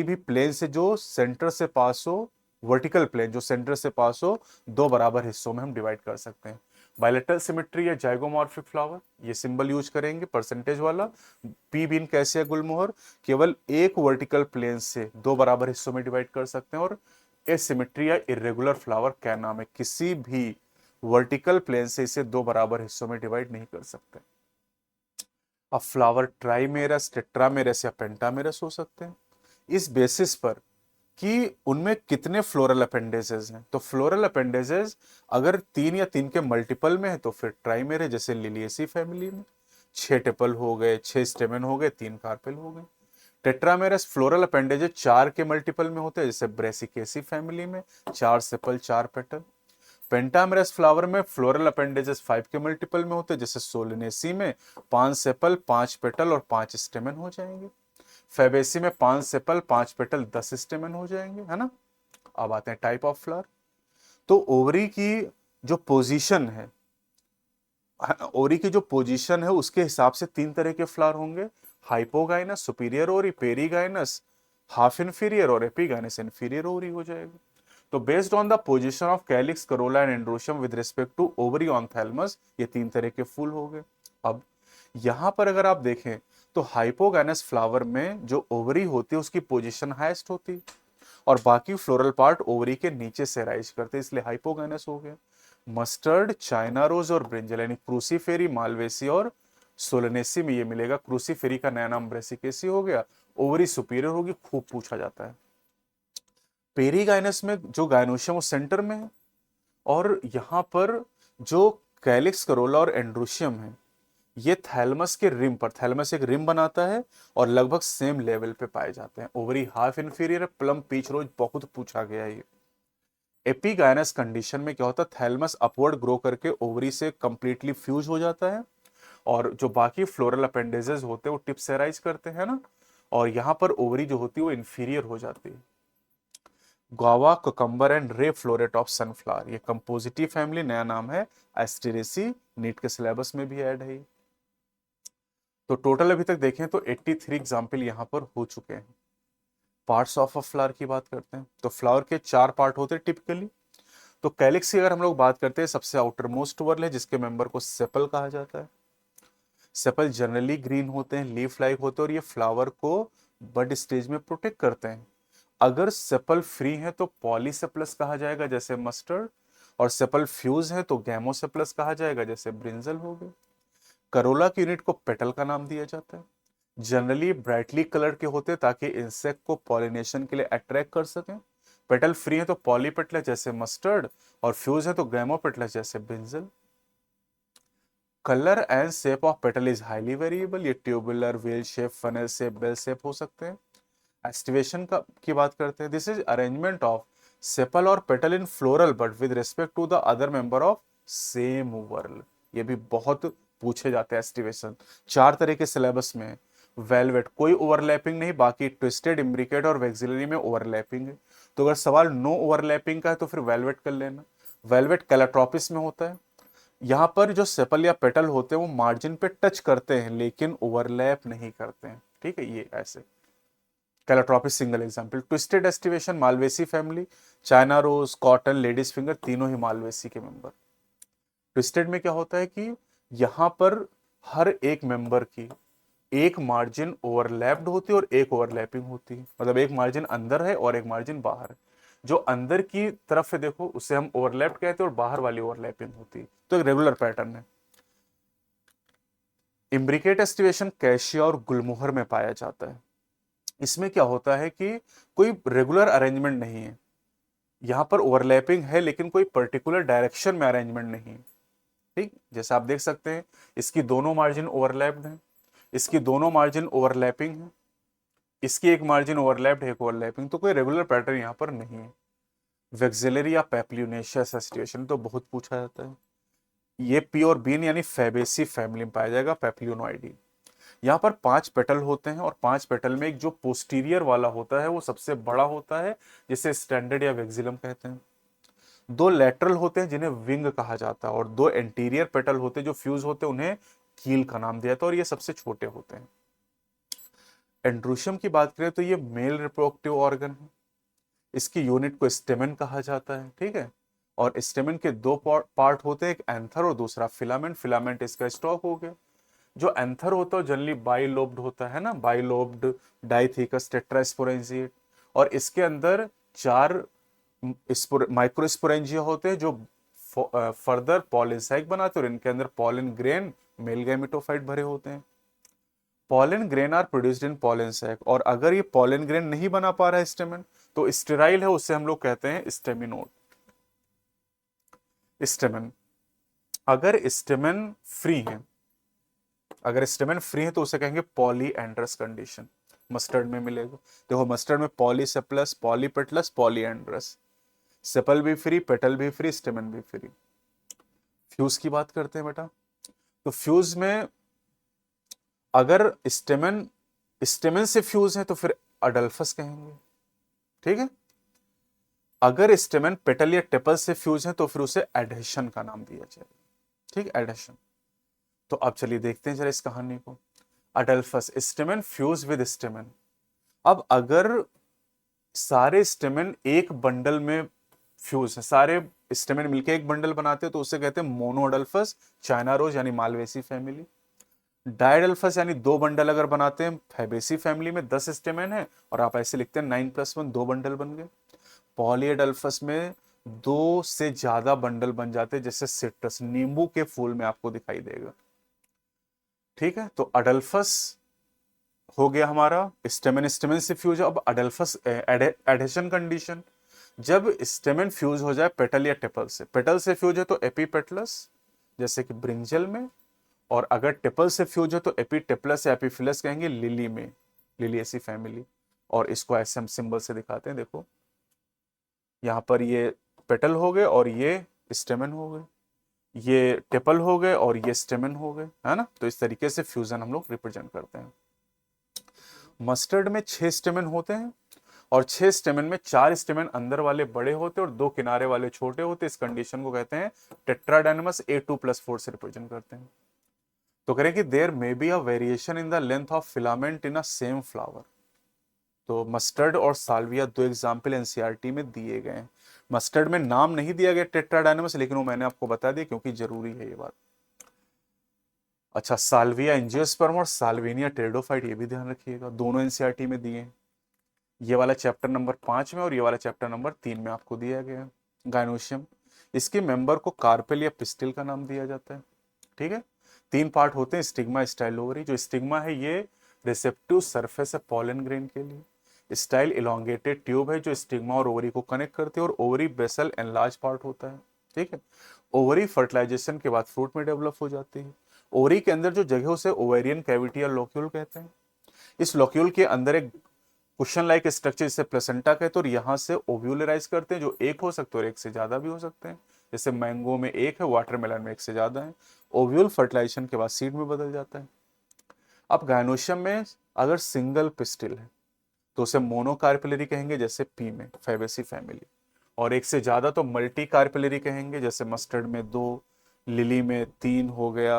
भी प्लेन से जो सेंटर से पास हो, वर्टिकल प्लेन जो सेंटर से पास हो, दो बराबर हिस्सों में हम डिवाइड कर सकते हैं। बायलेटरल सिमेट्री या जाइगोमॉर्फिक फ्लावर, ये सिंबल यूज करेंगे परसेंटेज वाला। पी बीन कैसे है गुलमोहर, केवल एक वर्टिकल प्लेन से दो बराबर हिस्सों में डिवाइड कर सकते हैं। और एसिमेट्री या इरेगुलर फ्लावर क्या नाम है, किसी भी वर्टिकल प्लेन से इसे दो बराबर हिस्सों में डिवाइड नहीं कर सकते। अब फ्लावर ट्राइमेरस, टेट्रामेरस या पेंटामेरस हो सकते हैं इस बेसिस पर कि उनमें कितने फ्लोरल अपेंडेजेस हैं। तो फ्लोरल अपेंडेजेस अगर 3 या 3 के मल्टीपल में है तो फिर ट्राइमेर है, जैसे लिलियेसी फैमिली में 6 टेपल हो गए, 6 स्टेमन हो गए, 3 कार्पेल हो गए। टेट्रामेरस फ्लोरल अपेंडेजेस 4 के मल्टीपल में होते हैं, जैसे ब्रेसिकेसी फैमिली में 4 सेपल 4 पेटल। पेंटामेरस फ्लावर में फ्लोरल अपेंडेजेस 5 के मल्टीपल में होते हैं, जैसे सोलिनेसी में 5 सेपल 5 पेटल और 5 स्टेमन हो जाएंगे। फेबेसी में 5 सेपल 5 पेटल 10 स्टेमन हो जाएंगे, है ना। अब आते हैं टाइप ऑफ फ्लावर। तो ओवरी की जो पोजीशन है, ओवरी की जो पोजीशन है उसके हिसाब से 3 तरह के फ्लावर होंगे, hypogynous, superior ovary, perigynous, half inferior और एपीगाइनस इंफीरियर ओवरी हो जाएगा। तो based on the position of calyx, corolla and androecium with respect to ovary on thalamus, ये 3 तरह के फूल हो गए। अब यहां पर अगर आप देखें तो हाइपोगाइनस फ्लावर में जो ओवरी होती है उसकी पोजीशन हाईएस्ट होती है और बाकी फ्लोरल पार्ट ओवरी के नीचे से राइज करते हैं, इसलिए हाइपोगाइनस हो गया। मस्टर्ड, चाइना रोज और ब्रिंजल यानी क्रूसीफेरी, मालवेसी और सोलनेसी में ये मिलेगा। क्रूसीफेरी का नया नाम ब्रेसिकेसी हो गया। ओवरी सुपीरियर होगी, खूब पूछा जाता है। पेरीगाइनस में जो गायनोशियम वो सेंटर में है और यहां पर जो कैलिक्स, करोला और एंड्रोशियम है ये थैलमस के रिम पर, थैलमस एक रिम बनाता है और लगभग सेम लेवल पे पाए जाते हैं। Ovary half inferior, plum peach rose बहुत पूछा गया है ये। एपीगाइनस कंडीशन में क्या होता है, थैलमस अपवर्ड ग्रो करके ओवरी से कंप्लीटली फ्यूज हो जाता है और जो बाकी फ्लोरल अपेंडेजेस होते हैं वो टिप से राइज करते हैं ना, और यहां पर ओवरी जो होती है वो इंफीरियर हो जाती है। गुआवा, कुकम्बर एंड रे फ्लोरेट ऑफ सनफ्लावर, ये कंपोजिटिव फैमिली, नया नाम है एस्टेरेसी, नीट के सिलेबस में भी ऐड है। तो टोटल अभी तक देखें तो 83 एग्जाम्पल यहां पर हो चुके हैं। पार्ट्स ऑफ अ फ्लावर की बात करते हैं तो फ्लावर के 4 पार्ट होते हैं टिपिकली। तो कैलिक्स की अगर हम लोग बात करते हैं, सबसे आउटर मोस्ट वर्ल है जिसके मेंबर को सेपल कहा जाता है। सेपल जनरली ग्रीन होते हैं, लीफ लाइक होते हैं और ये फ्लावर को बड स्टेज में प्रोटेक्ट करते हैं। अगर सेपल फ्री है तो पॉलीसेपलस कहा जाएगा जैसे मस्टर्ड, और सेपल फ्यूज है तो गैमोसेपलस कहा जाएगा जैसे ब्रिंजल हो गए। करोला की यूनिट को पेटल का नाम दिया जाता है। जनरली ब्राइटली कलर के होते हैं ताकि इंसेक्ट को पॉलिनेशन के लिए अट्रैक्ट कर सकें। पेटल फ्री है तो पॉलीपेटलस जैसे मस्टर्ड, और फ्यूज है तो गैमोपेटलस जैसे brinjal. Colour and shape of petal is highly variable, ये tubular, wheel shape, funnel shape, bell shape हो सकते हैं। एस्टिवेशन का की बात करते हैं, this is arrangement of sepal और petal in floral but with respect to the other member of same whorl, ये भी बहुत पूछे जाते हैं एस्टिवेशन। 4 तरह के सिलेबस में। वेलवेट कोई ओवरलैपिंग नहीं, बाकी ट्विस्टेड, इम्ब्रिकेट और वेक्सिलरी में ओवरलैपिंग है। तो अगर सवाल नो ओवरलैपिंग का है तो फिर वेलवेट कर लेना। वेलवेट कैलाट्रोपिस में होता है। यहां पर जो सेपल या पेटल होते हैं वो मार्जिन पे टच करते हैं लेकिन ओवरलैप नहीं करते हैं, ठीक है, ये ऐसे। Calotropis single example. Twisted aestivation, Malvaceae family, China rose, cotton, ladies finger, तीनों ही मालवेसी के मेंबर। ट्विस्टेड में क्या होता है कि यहां पर हर एक मेंबर की एक मार्जिन ओवरलैप्ड होती है और एक ओवरलैपिंग होती है, मतलब एक मार्जिन अंदर है और एक मार्जिन बाहर है। जो अंदर की तरफ है देखो उसे हम ओवरलैप कहते हैं और बाहर वाली ओवरलैपिंग होती है, तो एक रेगुलर पैटर्न है। इम्ब्रिकेट एस्टिवेशन कैशिया और गुलमोहर में पाया जाता है। इसमें क्या होता है कि कोई रेगुलर अरेंजमेंट नहीं है, यहां पर ओवरलैपिंग है लेकिन कोई पर्टिकुलर डायरेक्शन में अरेंजमेंट नहीं। ठीक, जैसे आप देख सकते हैं इसकी दोनों मार्जिन ओवरलैप्ड हैं, इसकी दोनों मार्जिन ओवरलैपिंग है, इसकी एक मार्जिन ओवरलैप्ड है, एक ओवरलैपिंग, तो कोई रेगुलर पैटर्न यहाँ पर नहीं है। वेक्सिलरी या पेप्ल्यूनेशियस सिचुएशन तो बहुत पूछा जाता है। ये पी और बीन यानी फैबेसी फैमिली में पाया जाएगा, पेप्ल्यूनोइडी। यहाँ पर 5 पेटल होते हैं और 5 पेटल में एक जो पोस्टीरियर वाला होता है वो सबसे बड़ा होता है, जिसे स्टैंडर्ड या वेक्सिलम कहते हैं। 2 लेटरल होते हैं जिन्हें विंग कहा जाता है, और 2 एंटीरियर पेटल होते हैं जो फ्यूज होते हैं, उन्हें कील का नाम दिया था, और ये सबसे छोटे होते हैं। एंड्रोशियम की बात करें तो ये मेल रिप्रोडक्टिव ऑर्गन है, इसकी यूनिट को स्टेमन कहा जाता है, ठीक है। और स्टेमन के 2 पार्ट होते हैं, एक एंथर और दूसरा फिलामेंट। फिलामेंट इसका स्टॉक हो गया। जो एंथर होता है जनरली बाइलोब्ड होता है ना, बाइलोब्ड, डाइथिकस, टेट्रास्पोरेंजिएट, और इसके अंदर 4 माइक्रोस्पोरेंजिया होते हैं जो फर्दर पॉलिन सैक बनाते हैं, और इनके अंदर पॉलिन ग्रेन, मेल गैमेटोफाइट भरे होते हैं। Pollen grain are produced in pollen sac, और अगर ये पॉलिन ग्रेन नहीं बना पा रहा है स्टेमन, तो स्टेराइल है, उससे हम लोग कहते हैं स्टेमिनोड। स्टेमन, अगर स्टेमन फ्री है, अगर स्टेमन फ्री है तो उसे कहेंगे पॉलीएंड्रस कंडीशन। मस्टर्ड में मिलेगा, देखो मस्टर्ड में पॉलीसेप्लस, पॉलीपेटलस, पॉलीएंड्रस, सेपल भी फ्री, पेटल भी फ्री, स्टेमन भी फ्री। फ्यूज की बात करते हैं बेटा, तो फ्यूज में अगर स्टेमन स्टेमन से फ्यूज है तो फिर अडल्फस कहेंगे, ठीक है। अगर स्टेमन पेटल या टेपल से फ्यूज है तो फिर उसे एडहेशन का नाम दिया जाएगा, ठीक, एडहेशन। तो अब चलिए देखते हैं जरा इस कहानी को। अडल्फस, स्टेमन फ्यूज विद स्टेमन। अब अगर सारे स्टेमन एक बंडल में फ्यूज है, सारे स्टेमन मिलके एक बंडल बनाते हैं, तो उसे कहते हैं मोनोअडल्फस, चाइना रोज यानी मालवेसी फैमिली। डायडल्फस यानी 2 बंडल अगर बनाते हैं, फैबेसी फैमिली में 10 स्टेमन है, और आप ऐसे लिखते हैं 9+1, 2 बंडल बन गए। पॉलीएडल्फस में 2 से ज्यादा बंडल बन जाते हैं, जैसे सिट्रस, नींबू के फूल में आपको दिखाई देगा, ठीक है। तो अडल्फस हो गया हमारा, स्टेमन स्टेमन से फ्यूज। अब अडल्फस एडहेशन कंडीशन, जब स्टेमन फ्यूज हो जाए पेटल या टेपल से, पेटल से फ्यूज है तो एपीपेटलस जैसे कि ब्रिंजल में, और अगर टेपल से फ्यूज है तो एपीटेपलस या एपीफिलस कहेंगे लिली में, लिलिएसी फैमिली। और इसको ऐसे हम सिंबल से दिखाते हैं, देखो यहाँ पर ये पेटल हो गए और ये स्टेमन हो गए, ये टेपल हो गए और ये स्टेमन हो गए, है ना। तो इस तरीके से फ्यूजन हम लोग रिप्रेजेंट करते हैं। मस्टर्ड में 6 स्टेमन होते हैं, और 6 स्टेमन में 4 स्टेमन अंदर वाले बड़े होते हैं और 2 किनारे वाले छोटे होते हैं। इस कंडीशन को कहते हैं टेट्राडाइनमस, A2+4 से रिप्रेजेंट करते हैं। तो करें कि there may be a variation in the length of filament in a same flower. तो मस्टर्ड और साल्विया 2 एग्जाम्पल एनसीईआरटी में दिए गए हैं। मस्टर्ड में नाम नहीं दिया गया टेट्राडाइनमस, लेकिन वो मैंने आपको बता दिया क्योंकि जरूरी है ये बात। अच्छा, साल्विया एंजियोस्पर्म और साल्विनिया टेरिडोफाइट, ये भी ध्यान रखिएगा, दोनों एनसीईआरटी में दिए हैं। ये वाला चैप्टर नंबर 5 में और ये वाला चैप्टर नंबर 3 में आपको दिया गया है। गायनोशियम, इसके मेंबर को कार्पेल या पिस्टिल का नाम दिया जाता है, ठीक है। 3 पार्ट होते हैं, स्टिग्मा, स्टाइल, ओवरी। जो स्टिग्मा है ये रिसेप्टिव सरफेस है पॉलन ग्रेन के लिए। स्टाइल इलोंगेटेड ट्यूब है जो स्टिग्मा और ओवरी को कनेक्ट करती है, और ओवरी बेसल एनलार्ज पार्ट होता है, ठीक है। ओवरी फर्टिलाइजेशन के बाद फ्रूट में डेवलप हो जाती है। ओवरी के अंदर जो जगह उसे ओवेरियन कैविटी या लोक्यूल कहते हैं। इस लोक्यूल के अंदर एक कुशन लाइक स्ट्रक्चर जिसे प्लेसेंटा कहते हैं, और यहां से ओव्यूलराइज करते हैं, जो एक हो सकते हैं और एक से ज्यादा भी हो सकते हैं। जैसे मैंगो में एक है, वाटरमेलन में एक से ज्यादा है। ओव्यूल फर्टिलाइजेशन के बाद सीड में बदल जाता है। अब गायनोशियम में अगर सिंगल पिस्टिल है तो उसे मोनोकार्पिलरी कहेंगे, जैसे पी में, फैबेसी फैमिली। और एक से ज्यादा तो मल्टी कार्पिलरी कहेंगे, जैसे मस्टर्ड में 2, लिली में 3 हो गया।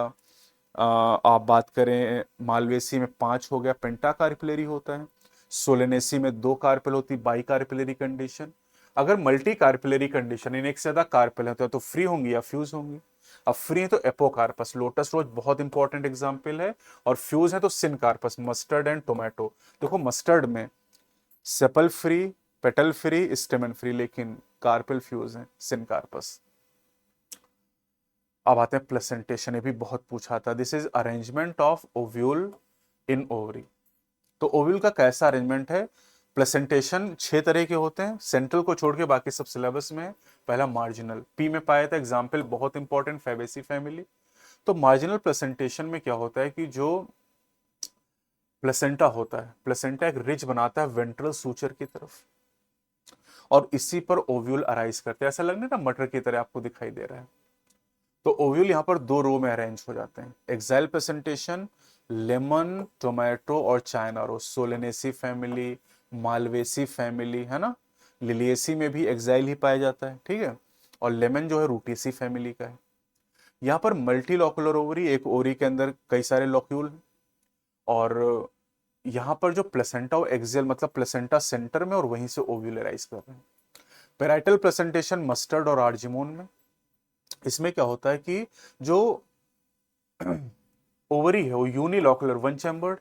आप बात करें मालवेसी में 5 हो गया, पेंटा कार्पिलरी होता है। सोलेनेसी में 2 कार्पेल होती, बाई कार्पिलरी कंडीशन। अगर मल्टी कार्पिलरी कंडीशन, इन एक से ज्यादा कार्पेल होता है तो फ्री होंगी या फ्यूज होंगी। अब फ्री है तो एपोकार्पस, लोटस रोज बहुत इंपॉर्टेंट एग्जाम्पल है, और फ्यूज है तो सिनकार्पस, मस्टर्ड एंड टोमेटो। देखो मस्टर्ड में sepal free, petal free, स्टेमन free, लेकिन कार्पेल फ्यूज है, सिनकार्पस। अब आते हैं प्लेसेंटेशन, ये भी बहुत पूछा था। This is arrangement of ovule in ovary. तो ओव्यूल का कैसा अरेंजमेंट है? प्लेसेंटेशन 6 तरह के होते हैं, सेंट्रल को छोड़ के बाकी सब सिलेबस में है। पहला मार्जिनल, पी में पाया था एग्जाम्पल बहुत इंपॉर्टेंट, फैबेसी फैमिली। तो मार्जिनल प्लेसेंटेशन में क्या होता है कि जो प्लेसेंटा होता है, प्लेसेंटा एक रिज बनाता है वेंट्रल सूचर की तरफ, और इसी पर ओव्यूल अराइज करते हैं। ऐसा लगने ना मटर की तरह आपको दिखाई दे रहा है। तो ओव्यूल यहाँ पर 2 रो में अरेंज हो जाते हैं। एक्साइल प्रेजेंटेशन, लेमन, टोमेटो और China rose, Solanaceae family, Malvaceae family, है ना। लिलिएसी में भी एक्साइल ही पाया जाता है, ठीक है। और लेमन जो है रूटीसी फैमिली का है। यहाँ पर मल्टी लॉकुलर ओवरी, एक ओवरी के अंदर कई सारे लॉक्यूल, और यहाँ पर जो प्लेसेंटा और एक्सियल मतलब प्लेसेंटा सेंटर में और वहीं से ओव्यूल अराइज कर रहे हैं। पेराइटल प्रेजेंटेशन मस्टर्ड और आर्जिमोन में, इसमें क्या होता है कि जो ओवरी है वो यूनिलॉकुलर वन चैम्बर्ड,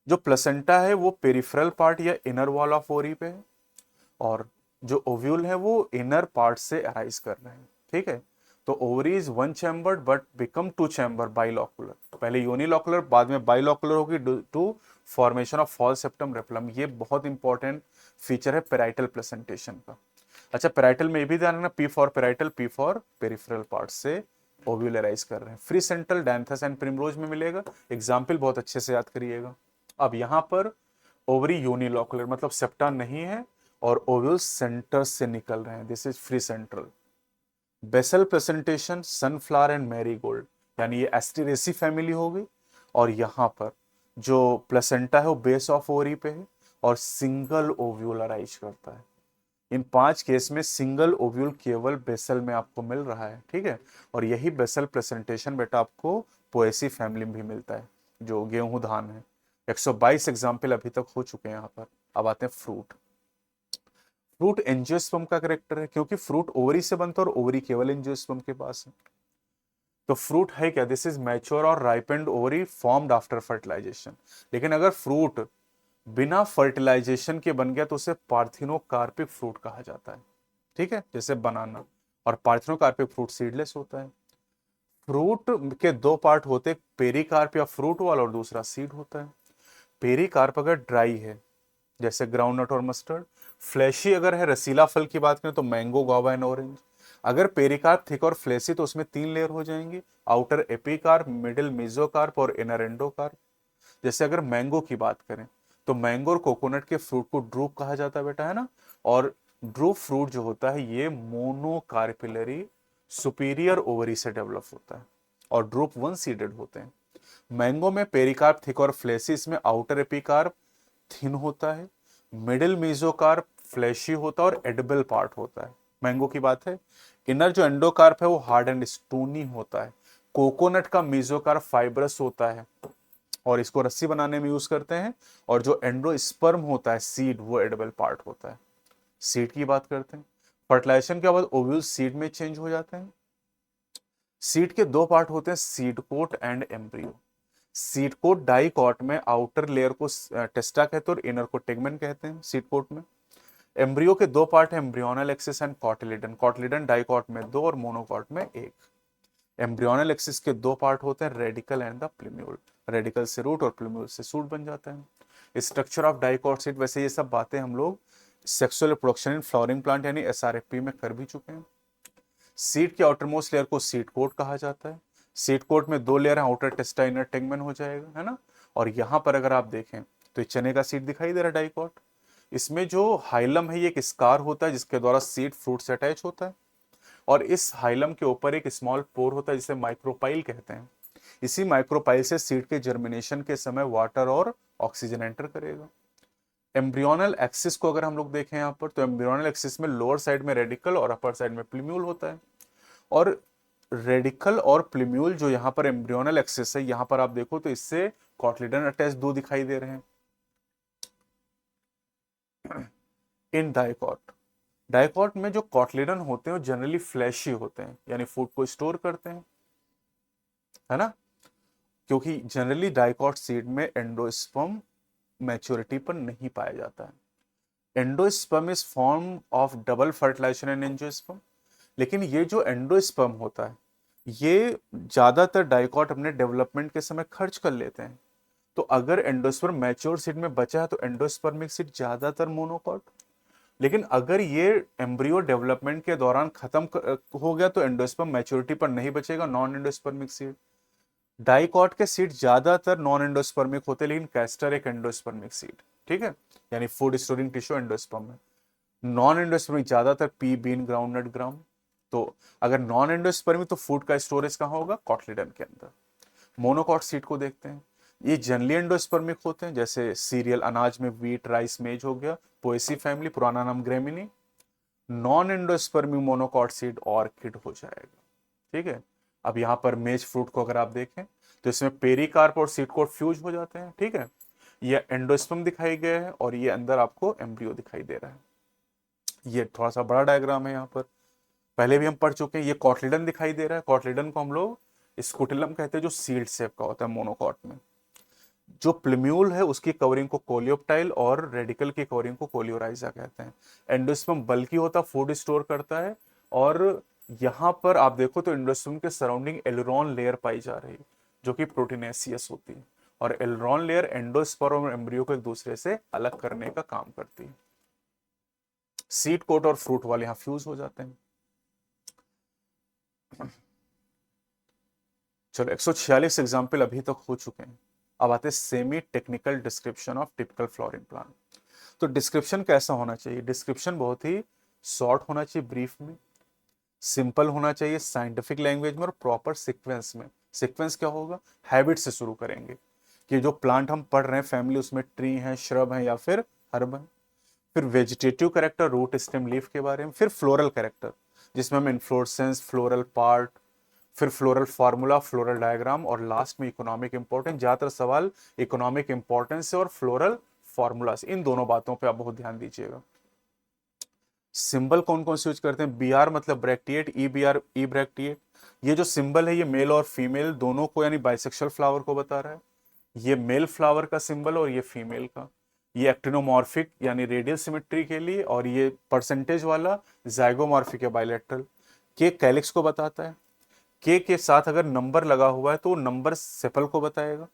जो प्लेसेंटा है वो पेरिफेरल पार्ट या इनर वॉल ऑफ ओवरी पे है, और जो ओव्यूल है वो इनर पार्ट से अराइज कर रहे हैं, ठीक है। तो ovary is one chambered but become two chamber bilocular, पहले यूनिलॉकुलर बाद में बाइलॉकुलर होगी to formation of false septum replum. ये बहुत इंपॉर्टेंट फीचर है पेराइटल प्रेजेंटेशन का। अच्छा, पेराइटल में ये भी ध्यान रखना, P for parietal, P for peripheral part से ओव्यूल अराइज कर रहे हैं। Free central Dianthus and primrose में मिलेगा, एग्जाम्पल बहुत अच्छे से याद करिएगा। अब यहाँ पर ओवरी यूनिलॉकुलर मतलब सेप्टा नहीं है और ओव्यूल सेंटर से निकल रहे हैं, this is free central. Basal placentation sunflower and marigold, यानी ये एस्टेरेसी फैमिली हो गई, और यहाँ पर जो प्लेसेंटा है वो बेस ऑफ ओवरी पे है और सिंगल ओव्यूल अराइज करता है। इन 5 केस में सिंगल ओव्यूल केवल बेसल में आपको मिल रहा है, ठीक है। और यही बेसल प्रेजेंटेशन बेटा आपको पोएसी फैमिली में भी मिलता है, जो गेहूं धान है। 122 एग्जाम्पल अभी तक हो चुके हैं यहाँ पर। अब आते हैं फ्रूट। फ्रूट एंजियोस्पर्म का करेक्टर है, क्योंकि फ्रूट ओवरी से बनता है और ओवरी केवल एंजियोस्पर्म के पास है। तो फ्रूट है क्या, दिस इज मैच्योर और ripened ovary formed after fertilisation. लेकिन अगर फ्रूट बिना फर्टिलाइजेशन के बन गया तो उसे पार्थिनोकार्पिक फ्रूट कहा जाता है, ठीक है, जैसे बनाना। और पार्थिनोकार्पिक फ्रूट सीडलेस होता है। फ्रूट के 2 पार्ट होते हैं, पेरिकार्प या फ्रूट वाला, और दूसरा सीड होता है। पेरिकार्प अगर ड्राई है जैसे ग्राउंडनट और मस्टर्ड, फ्लैशी अगर है, रसीला फल की बात करें तो मैंगो, गुआवा एंड ऑरेंज। अगर पेरिकार्प थिक और फ्लेसी तो उसमें 3 लेयर हो जाएंगे, आउटर एपिकार्प, मिडिल मेसोकार्प और इनर एंडोकार्प। जैसे अगर मैंगो की बात करें तो मैंगो और कोकोनट के फ्रूट को ड्रूप कहा जाता है बेटा, है ना। और ड्रूप फ्रूट जो होता है ये मोनोकार्पिलरी सुपीरियर ओवरी से डेवलप होता है, और ड्रूप 1 सीडेड होते हैं। मैंगो में पेरिकार्प थिक और फ्लेसी, इसमें आउटर एपिकार्प थिन होता है, मिडिल मेसोकार्प फ्लैशी होता है और एडिबल पार्ट होता है, मैंगो की बात है। इनर जो एंडोकार्प है वो हार्ड एंड स्टोनी होता है। कोकोनट का मेसोकार्प फाइब्रस होता है और इसको रस्सी बनाने में यूज करते हैं, और जो एंडोस्पर्म होता है सीड, वो एडिबल पार्ट होता है। सीड की बात करते हैं, फर्टिलाइजेशन के बाद ओव्यूल सीड में चेंज हो जाते हैं। सीड के 2 पार्ट होते हैं, seed coat and embryo. Seed coat dicot में आउटर लेयर को टेस्टा कहते हैं और इनर को टेगमेन कहते हैं सीड कोट में। एम्ब्रियो के 2 पार्ट हैं, embryonal axis and cotyledon. Cotyledon dicot में 2 और मोनोकॉट में 1। एम्ब्रियोनल एक्सिस के 2 पार्ट होते हैं, radical and the plumule. Radical से रूट और प्लूम्यूल से सूट बन जाता है। स्ट्रक्चर ऑफ डाइकॉट सीड, वैसे ये सब बातें हम लोग sexual reproduction in flowering plant यानी एसआरएफपी में कर भी चुके हैं। सीड के आउटरमोस्ट लेयर को सीड कोट कहा जाता है। सीड कोट में 2 लेयर है, आउटर टेस्टा, इनर टेगमेन हो जाएगा, है ना। और यहां पर अगर आप देखें तो ये चने का सीड दिखाई दे रहा है डाइकॉट। इसमें जो हाइलम है ये एक स्कार होता है जिसके द्वारा सीड फ्रूट से अटैच होता है, और इस हाइलम के ऊपर एक स्मॉल पोर होता है जिसे माइक्रोपाइल कहते हैं। इसी माइक्रोपाइल से सीड के जर्मिनेशन के समय वाटर और ऑक्सीजन एंटर करेगा। एम्ब्रियोनल एक्सिस को अगर हम लोग देखें यहाँ पर, तो एम्ब्रियोनल एक्सिस में लोअर साइड में रेडिकल और अपर साइड में प्लूम्यूल होता है। और रेडिकल और प्लूम्यूल जो यहाँ पर एम्ब्रियोनल एक्सिस है, यहाँ पर आप देखो तो इससे कॉटलिडन अटैच 2 दिखाई दे रहे हैं। इन डाइकॉट, डाइकॉट में जो कॉटलिडन होते हैं वो जनरली फ्लैशी होते हैं, यानी फूड को स्टोर करते हैं, है ना। क्योंकि जनरली डाइकॉट सीड में एंडोस्पर्म मैच्योरिटी पर नहीं पाया जाता है। Endosperm is form of double fertilisation and angiosperm. लेकिन ये जो एंडोस्पर्म होता है ये ज्यादातर डाइकॉट अपने डेवलपमेंट के समय खर्च कर लेते हैं, तो अगर एंडोस्पर्म मैच्योर सीड में बचा है तो एंडोस्पर्मिक सीड ज्यादातर मोनोकॉट। लेकिन अगर ये एम्ब्रियो डेवलपमेंट के दौरान खत्म हो गया तो एंडोस्पर्म मैच्योरिटी पर नहीं बचेगा, नॉन एंडोस्पर्मिक सीड। डाइकॉट के सीड ज्यादातर नॉन एंडोस्पर्मिक होते हैं, लेकिन कैस्टर एक एंडोस्पर्मिक सीड, ठीक है, यानी फूड स्टोरिंग टिश्यू एंडोस्पर्म है। नॉन एंडोस्पर्मिक ज्यादातर पी, बीन, ग्राउंडनट, ग्राम। तो अगर नॉन एंडोस्पर्मिक तो फूड का स्टोरेज कहाँ होगा, कॉटलिडन के अंदर। मोनोकॉट सीड को देखते हैं, ये जनरली एंडोस्पर्मिक होते हैं, जैसे सीरियल अनाज में व्हीट, राइस, मेज हो गया, पोएसी फैमिली, पुराना नाम Gramineae. Non endospermic monocot seed orchid हो जाएगा, ठीक है। अब यहां पर मेज फ्रूट को अगर आप देखें तो इसमें पेरिकार्प और सीड कोट फ्यूज हो जाते हैं, ठीक है। ये एंडोस्पर्म दिखाई गया है और ये अंदर आपको एम्ब्रियो दिखाई दे रहा है। ये थोड़ा सा बड़ा डायग्राम है, यहाँ पर पहले भी हम पढ़ चुके हैं। ये कॉटलिडन दिखाई दे रहा है, कॉटलिडन को हम लोग स्कुटिलम कहते हैं, जो सील्ड शेप का होता है मोनोकॉट में। जो प्लम्यूल है उसकी कवरिंग को कोलियोप्टाइल और रेडिकल की कवरिंग को कोलियोराइजा कहते हैं। एंडोस्पर्म बल्की होता, फूड स्टोर करता है। और यहां पर आप देखो तो एंडोस्पर्म के सराउंडिंग एलुरॉन लेयर पाई जा रही है, जो कि प्रोटीनेसियस होती है। और एलुरॉन लेयर एंडोस्पर्म और एम्ब्रियो को एक दूसरे से अलग करने का काम करती है। सीड कोट और फ्रूट वाले यहां फ्यूज हो जाते हैं। चलो 146 एग्जाम्पल अभी तक हो चुके हैं। अब आते हैं semi technical description of typical flowering plant. तो डिस्क्रिप्शन कैसा होना चाहिए, डिस्क्रिप्शन बहुत ही शॉर्ट होना चाहिए, ब्रीफ में, सिंपल होना चाहिए, साइंटिफिक लैंग्वेज में, और प्रॉपर सीक्वेंस में। सीक्वेंस क्या होगा, हैबिट से शुरू करेंगे कि जो प्लांट हम पढ़ रहे हैं फैमिली, उसमें ट्री है, श्रब है या फिर हर्ब है। फिर vegetative character, root, stem, leaf के बारे में। फिर फ्लोरल कैरेक्टर, जिसमें हम इन्फ्लोरेसेंस, फ्लोरल पार्ट, फिर फ्लोरल फार्मूला, फ्लोरल डायग्राम, और लास्ट में इकोनॉमिक इंपॉर्टेंस। ज्यादातर सवाल इकोनॉमिक इंपॉर्टेंस से और फ्लोरल फार्मूला से, इन दोनों बातों पे आप बहुत ध्यान दीजिएगा। सिंबल कौन कौन से यूज करते हैं, बी आर मतलब bracteate, E B R E bracteate. ये जो सिंबल है ये मेल और फीमेल दोनों को, यानी बाइसेक्सुअल फ्लावर को बता रहा है। ये मेल फ्लावर का सिंबल और ये फीमेल का। ये एक्टिनोमॉर्फिक यानी रेडियल सिमेट्री के लिए, और ये परसेंटेज वाला जाइगोमॉर्फिक है, बायलैटरल। के कैलिक्स को बताता है। के साथ अगर नंबर लगा हुआ है तो नंबर सेपल को बताएगा।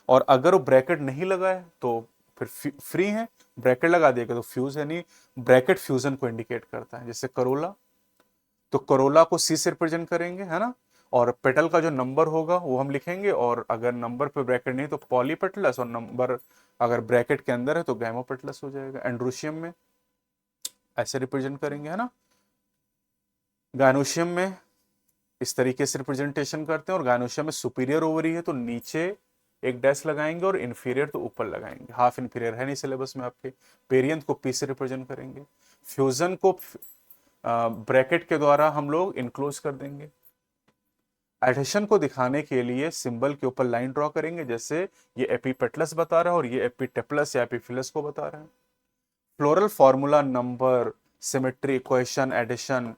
और अगर वो ब्रैकेट नहीं लगा है तो फिर फ्री है, ब्रैकेट लगा देगा तो फ्यूज है, नहीं ब्रैकेट फ्यूजन को इंडिकेट करता है। जैसे करोला, तो करोला को सी से रिप्रेजेंट करेंगे, है ना। और पेटल का जो नंबर होगा वो हम लिखेंगे, और अगर नंबर पे ब्रैकेट नहीं तो पॉलीपेटलस, और नंबर अगर ब्रैकेट के अंदर है तो गैमोपेटलस हो जाएगा। एंड्रोशियम में ऐसे रिप्रेजेंट करेंगे, है ना। गायनोशियम में इस तरीके से रिप्रेजेंटेशन करते हैं। और गायनोशियम में सुपीरियर ओवरी है तो नीचे एक डैश लगाएंगे, और इन्फीरियर तो ऊपर लगाएंगे। हाफ इन्फीरियर है नहीं सिलेबस में आपके। पेरियंथ को पी से रिप्रेजेंट करेंगे। फ्यूजन को ब्रैकेट के द्वारा हम लोग इनक्लोज कर देंगे। एडिशन को दिखाने के लिए सिंबल के ऊपर लाइन ड्रॉ करेंगे, जैसे ये एपीपेटलस बता रहा है और ये एपीटेपलस या एपीफिलस को बता रहा है। Floral formula, number, symmetry, cohesion, adhesion,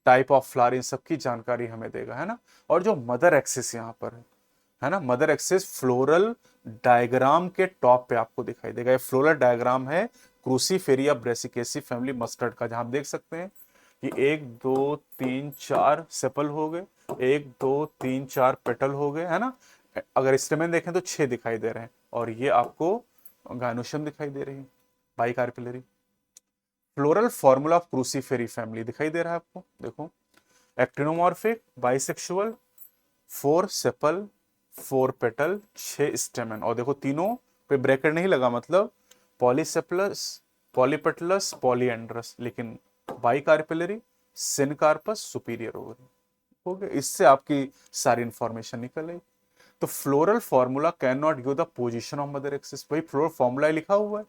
type of flower, इन सब की जानकारी हमें देगा, है ना। और जो मदर एक्सिस यहाँ पर है ना, मदर एक्सिस फ्लोरल डायग्राम के टॉप पे आपको दिखाई देगा। ये फ्लोरल डायग्राम है क्रूसीफेरिया ब्रेसिकेसी फैमिली मस्टर्ड का, जहां आप देख सकते हैं कि 1 2 3 4 सेपल हो गए, 1 2 3 4 पेटल हो गए, है ना। अगर स्टेमेन देखें तो 6 दिखाई दे रहे हैं, और ये आपको गायनोशियम दिखाई दे रही है, bicarpellary. Floral formula of Cruciferae family दिखाई दे रहा है आपको, देखो, actinomorphic, bisexual, 4 sepal, 4 petal, 6 stamen. और देखो तीनों पे ब्रैकेट नहीं लगा, मतलब पॉलीसेपलस, पॉलीपेटलस, पॉलीएंड्रस, लेकिन बाइकार्पिलरी, सिनकार्पस, सुपीरियर ओवरी हो गया। इससे आपकी सारी इंफॉर्मेशन निकल आई। तो floral formula can not give the position of mother axis, वही फ्लोरल फॉर्मूला लिखा हुआ है।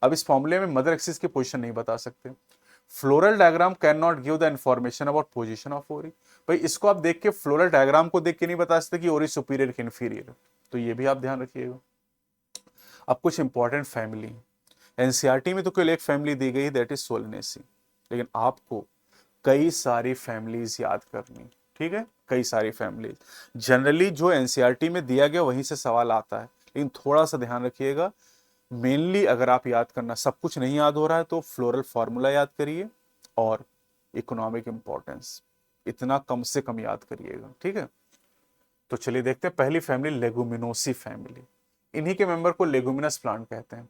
अब इस फॉर्मूले में मदर एक्सिस की पोजीशन नहीं बता सकते। Floral diagram can not give the information about position of ओरी, भाई इसको आप देख के फ्लोरल डायग्राम को देख के नहीं बता सकते कि ओरी सुपीरियर कि इंफीरियर, तो ये भी आप ध्यान रखिएगा। अब कुछ इंपॉर्टेंट फैमिली, एनसीईआरटी में तो केवल एक फैमिली दी गई, दैट इज सोलनेसी, लेकिन आपको कई सारी फैमिलीज याद करनी, ठीक है, कई सारी फैमिलीज। जनरली जो एनसीईआरटी में दिया गया वहीं से सवाल आता है, लेकिन थोड़ा सा ध्यान रखिएगा। मेनली अगर आप याद करना, सब कुछ नहीं याद हो रहा है तो फ्लोरल फार्मूला याद करिए और इकोनॉमिक इंपॉर्टेंस, इतना कम से कम याद करिएगा, ठीक है। तो चलिए देखते हैं पहली फैमिली, लेगुमिनोसी फैमिली। इन्हीं के मेंबर को लेगुमिनस प्लांट कहते हैं।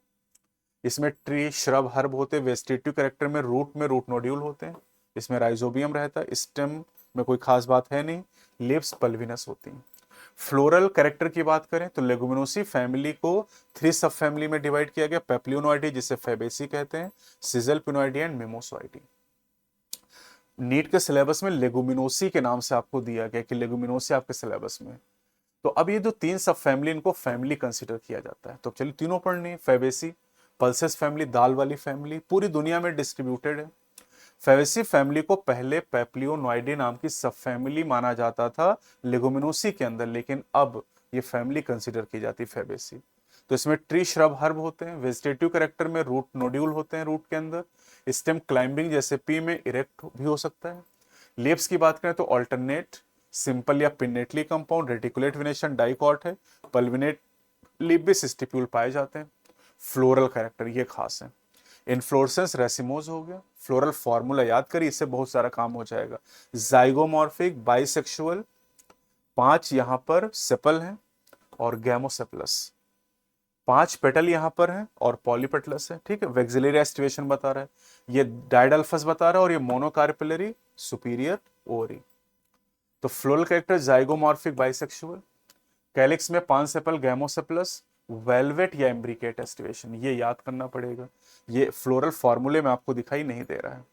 इसमें ट्री, श्रब, हर्ब होते हैं। वेजिटेटिव कैरेक्टर में रूट नोड्यूल होते हैं। इसमें राइजोबियम रहता है। स्टेम में कोई खास बात है नहीं। लीव्स पल्विनस होती हैं। फ्लोरल कैरेक्टर की बात करें तो लेगुमिनोसी फैमिली को 3 सब फैमिली में डिवाइड किया गया। पेप्लियोनोइडी जिसे फैबेसी कहते हैं, सिजलपिनोइडी एंड मिमोसोइडी। नीट के सिलेबस में लेगुमिनोसी के नाम से आपको दिया गया कि लेगुमिनोसी आपके सिलेबस में। तो अब ये जो 3 सब फैमिली, इनको फैमिली कंसिडर किया जाता है। तो चलिए तीनों पढ़नी है। फैबेसी, पल्सेस फैमिली, दाल वाली फैमिली, पूरी दुनिया में डिस्ट्रीब्यूटेड है। फैबेसी फैमिली को पहले पेप्लियोनोइडी नाम की सब फैमिली माना जाता था लेगुमिनोसी के अंदर, लेकिन अब ये फैमिली कंसिडर की जाती है फैबेसी। तो इसमें ट्री, श्रब, हर्ब होते हैं। वेजिटेटिव कैरेक्टर में रूट नोड्यूल होते हैं रूट के अंदर। स्टेम क्लाइंबिंग जैसे पी में इरेक्ट भी हो सकता है। लीव्स की बात करें तो ऑल्टरनेट, सिंपल या pinnately compound, reticulate venation, dicot है। पल्विनेट लीफ भी सिस्टिप्यूल पाए जाते हैं। फ्लोरल कैरेक्टर ये खास है। इनफ्लोरेसेंस रेसिमोज हो गया। फ्लोरल फॉर्मूला याद करिए, इससे बहुत सारा काम हो जाएगा। जाइगोमॉर्फिक, बाइसेक्सुअल, 5 यहां पर सेपल हैं और गैमोसेपलस। 5 पेटल यहां पर हैं और पॉलीपेटलस है। ठीक है, वेक्सिलरी एस्टिवेशन बता रहा है, ये डायडल्फस बता रहा है, और ये मोनोकार्पिलरी सुपीरियर ओवरी। तो floral character zygomorphic, bisexual. Calyx में 5 सेपल, गैमोसेपलस, वेलवेट या एम्ब्रिकेट एस्टिवेशन, ये याद करना पड़ेगा। ये फ्लोरल फॉर्मूले में आपको दिखाई नहीं दे रहा है।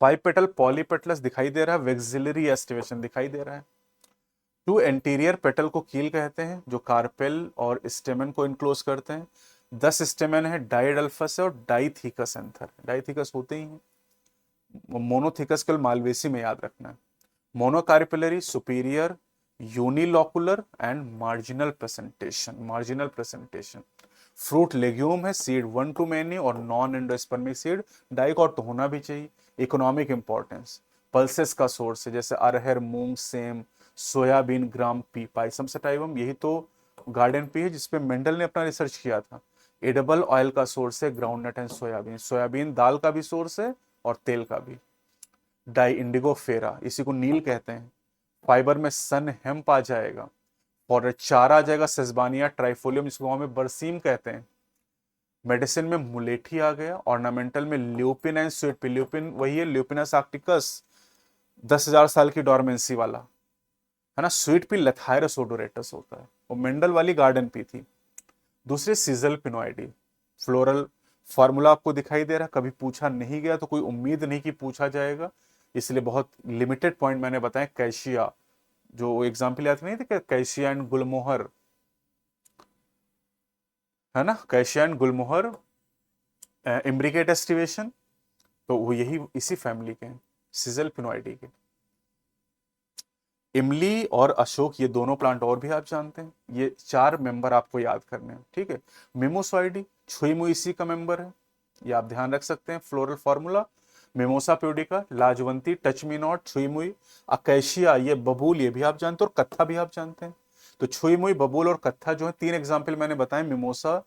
5 पेटल पॉलीपेटलस दिखाई दे रहा है, वेक्सिलरी एस्टिवेशन दिखाई दे रहा है। 2 एंटीरियर पेटल को कील कहते हैं, जो कार्पेल और स्टेमन को इनक्लोज करते हैं। 10 स्टेमन है, डाइडल्फस है और डाइथिकस एंथर। डाइथिकस होते ही हैं। मोनोथिकस केवल मालवेसी में याद रखना है। Monocarpellary, superior, unilocular and marginal placentation. Fruit legume है, सीड 1 to many और नॉन एंडोस्पर्मिक सीड। डाइकॉट तो होना भी चाहिए। इकोनॉमिक इंपॉर्टेंस, पल्सेस का सोर्स है, जैसे अरहर, मूंग, सेम, soybean, gram pea, Pisum sativum, यही तो गार्डन पी है जिसपे मेंडल ने अपना रिसर्च किया था। एडिबल ऑयल का सोर्स है ग्राउंडनट एंड सोयाबीन। सोयाबीन दाल का भी सोर्स है और तेल का भी। डाई इंडिगो फेरा, इसी को नील कहते हैं। फाइबर में सन हेम्प आ जाएगा, और चारा आ जाएगा सेस्बानिया ट्राइफोलियम, जिसको गाँव में बरसीम कहते हैं। मेडिसिन में मुलेठी आ गया। ऑर्नामेंटल में lupin and sweet pea, lupin वही है ल्यूपिनस आर्क्टिकस, 10,000 साल की डोरमेंसी वाला, है ना। स्वीट पी लेथायरस ओडोरेटस होता है, वो मेंडल वाली गार्डन पी थी। दूसरी सीजल पिनोइडी। फ्लोरल फॉर्मूला आपको दिखाई दे रहा है, कभी पूछा नहीं गया तो कोई उम्मीद नहीं कि पूछा जाएगा, इसलिए बहुत लिमिटेड पॉइंट मैंने बताया। कैशिया, जो एग्जाम्पल याद नहीं थे, कैशिया एंड गुलमोहर, है ना, cassia and Gulmohar, imbricate aestivation, तो वो यही इसी फैमिली के हैं, सीजल पिनोइडी के। इमली और अशोक, ये दोनों प्लांट और भी आप जानते हैं। ये 4 मेंबर आपको याद करने हैं, ठीक है। मिमोसॉइडी, छुई मुई इसी का मेंबर है, ये आप ध्यान रख सकते हैं। Floral formula, mimosa pudica, Lajwanti, touch me not, छुई मुई, अकैशिया, ये बबूल, ये भी आप जानते हैं, और कत्था भी आप जानते हैं। तो छुई मुई, बबूल और कत्था जो है, 3 एग्जाम्पल मैंने बताए, मिमोसा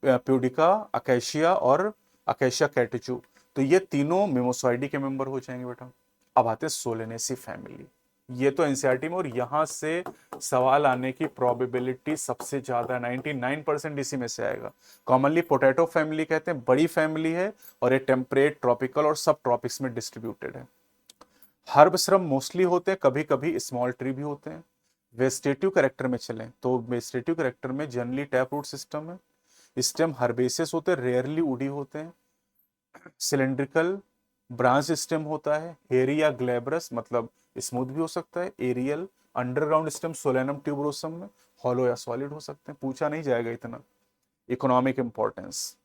प्यूडिका, अकैशिया और अकैशिया कैटिचू। तो ये तीनों मिमोसॉइडी के मेंबर हो जाएंगे बेटा। अब आते हैं सोलेनेसी फैमिली, ये तो एनसीईआरटी में, और यहां से सवाल आने की प्रोबेबिलिटी सबसे ज्यादा 99% इसी में से आएगा। कॉमनली पोटैटो फैमिली कहते हैं, बड़ी फैमिली है, और ये टेम्परेट, ट्रॉपिकल और सब ट्रॉपिक्स में डिस्ट्रीब्यूटेड है। हर्ब श्रब मोस्टली होते हैं, कभी कभी स्मॉल ट्री भी होते हैं। वेजिटेटिव कैरेक्टर में चलें तो वेजिटेटिव कैरेक्टर में जनरली टैप रूट सिस्टम है। स्टेम हर्बेसियस होते हैं, रेयरली उडी होते हैं। सिलेंड्रिकल ब्रांच स्टेम होता है, हेरी या ग्लैब्रस, मतलब स्मूथ भी हो सकता है। Aerial, underground stem Solanum tuberosum में, हॉलो या सॉलिड हो सकते हैं, पूछा नहीं जाएगा इतना। Economic importance,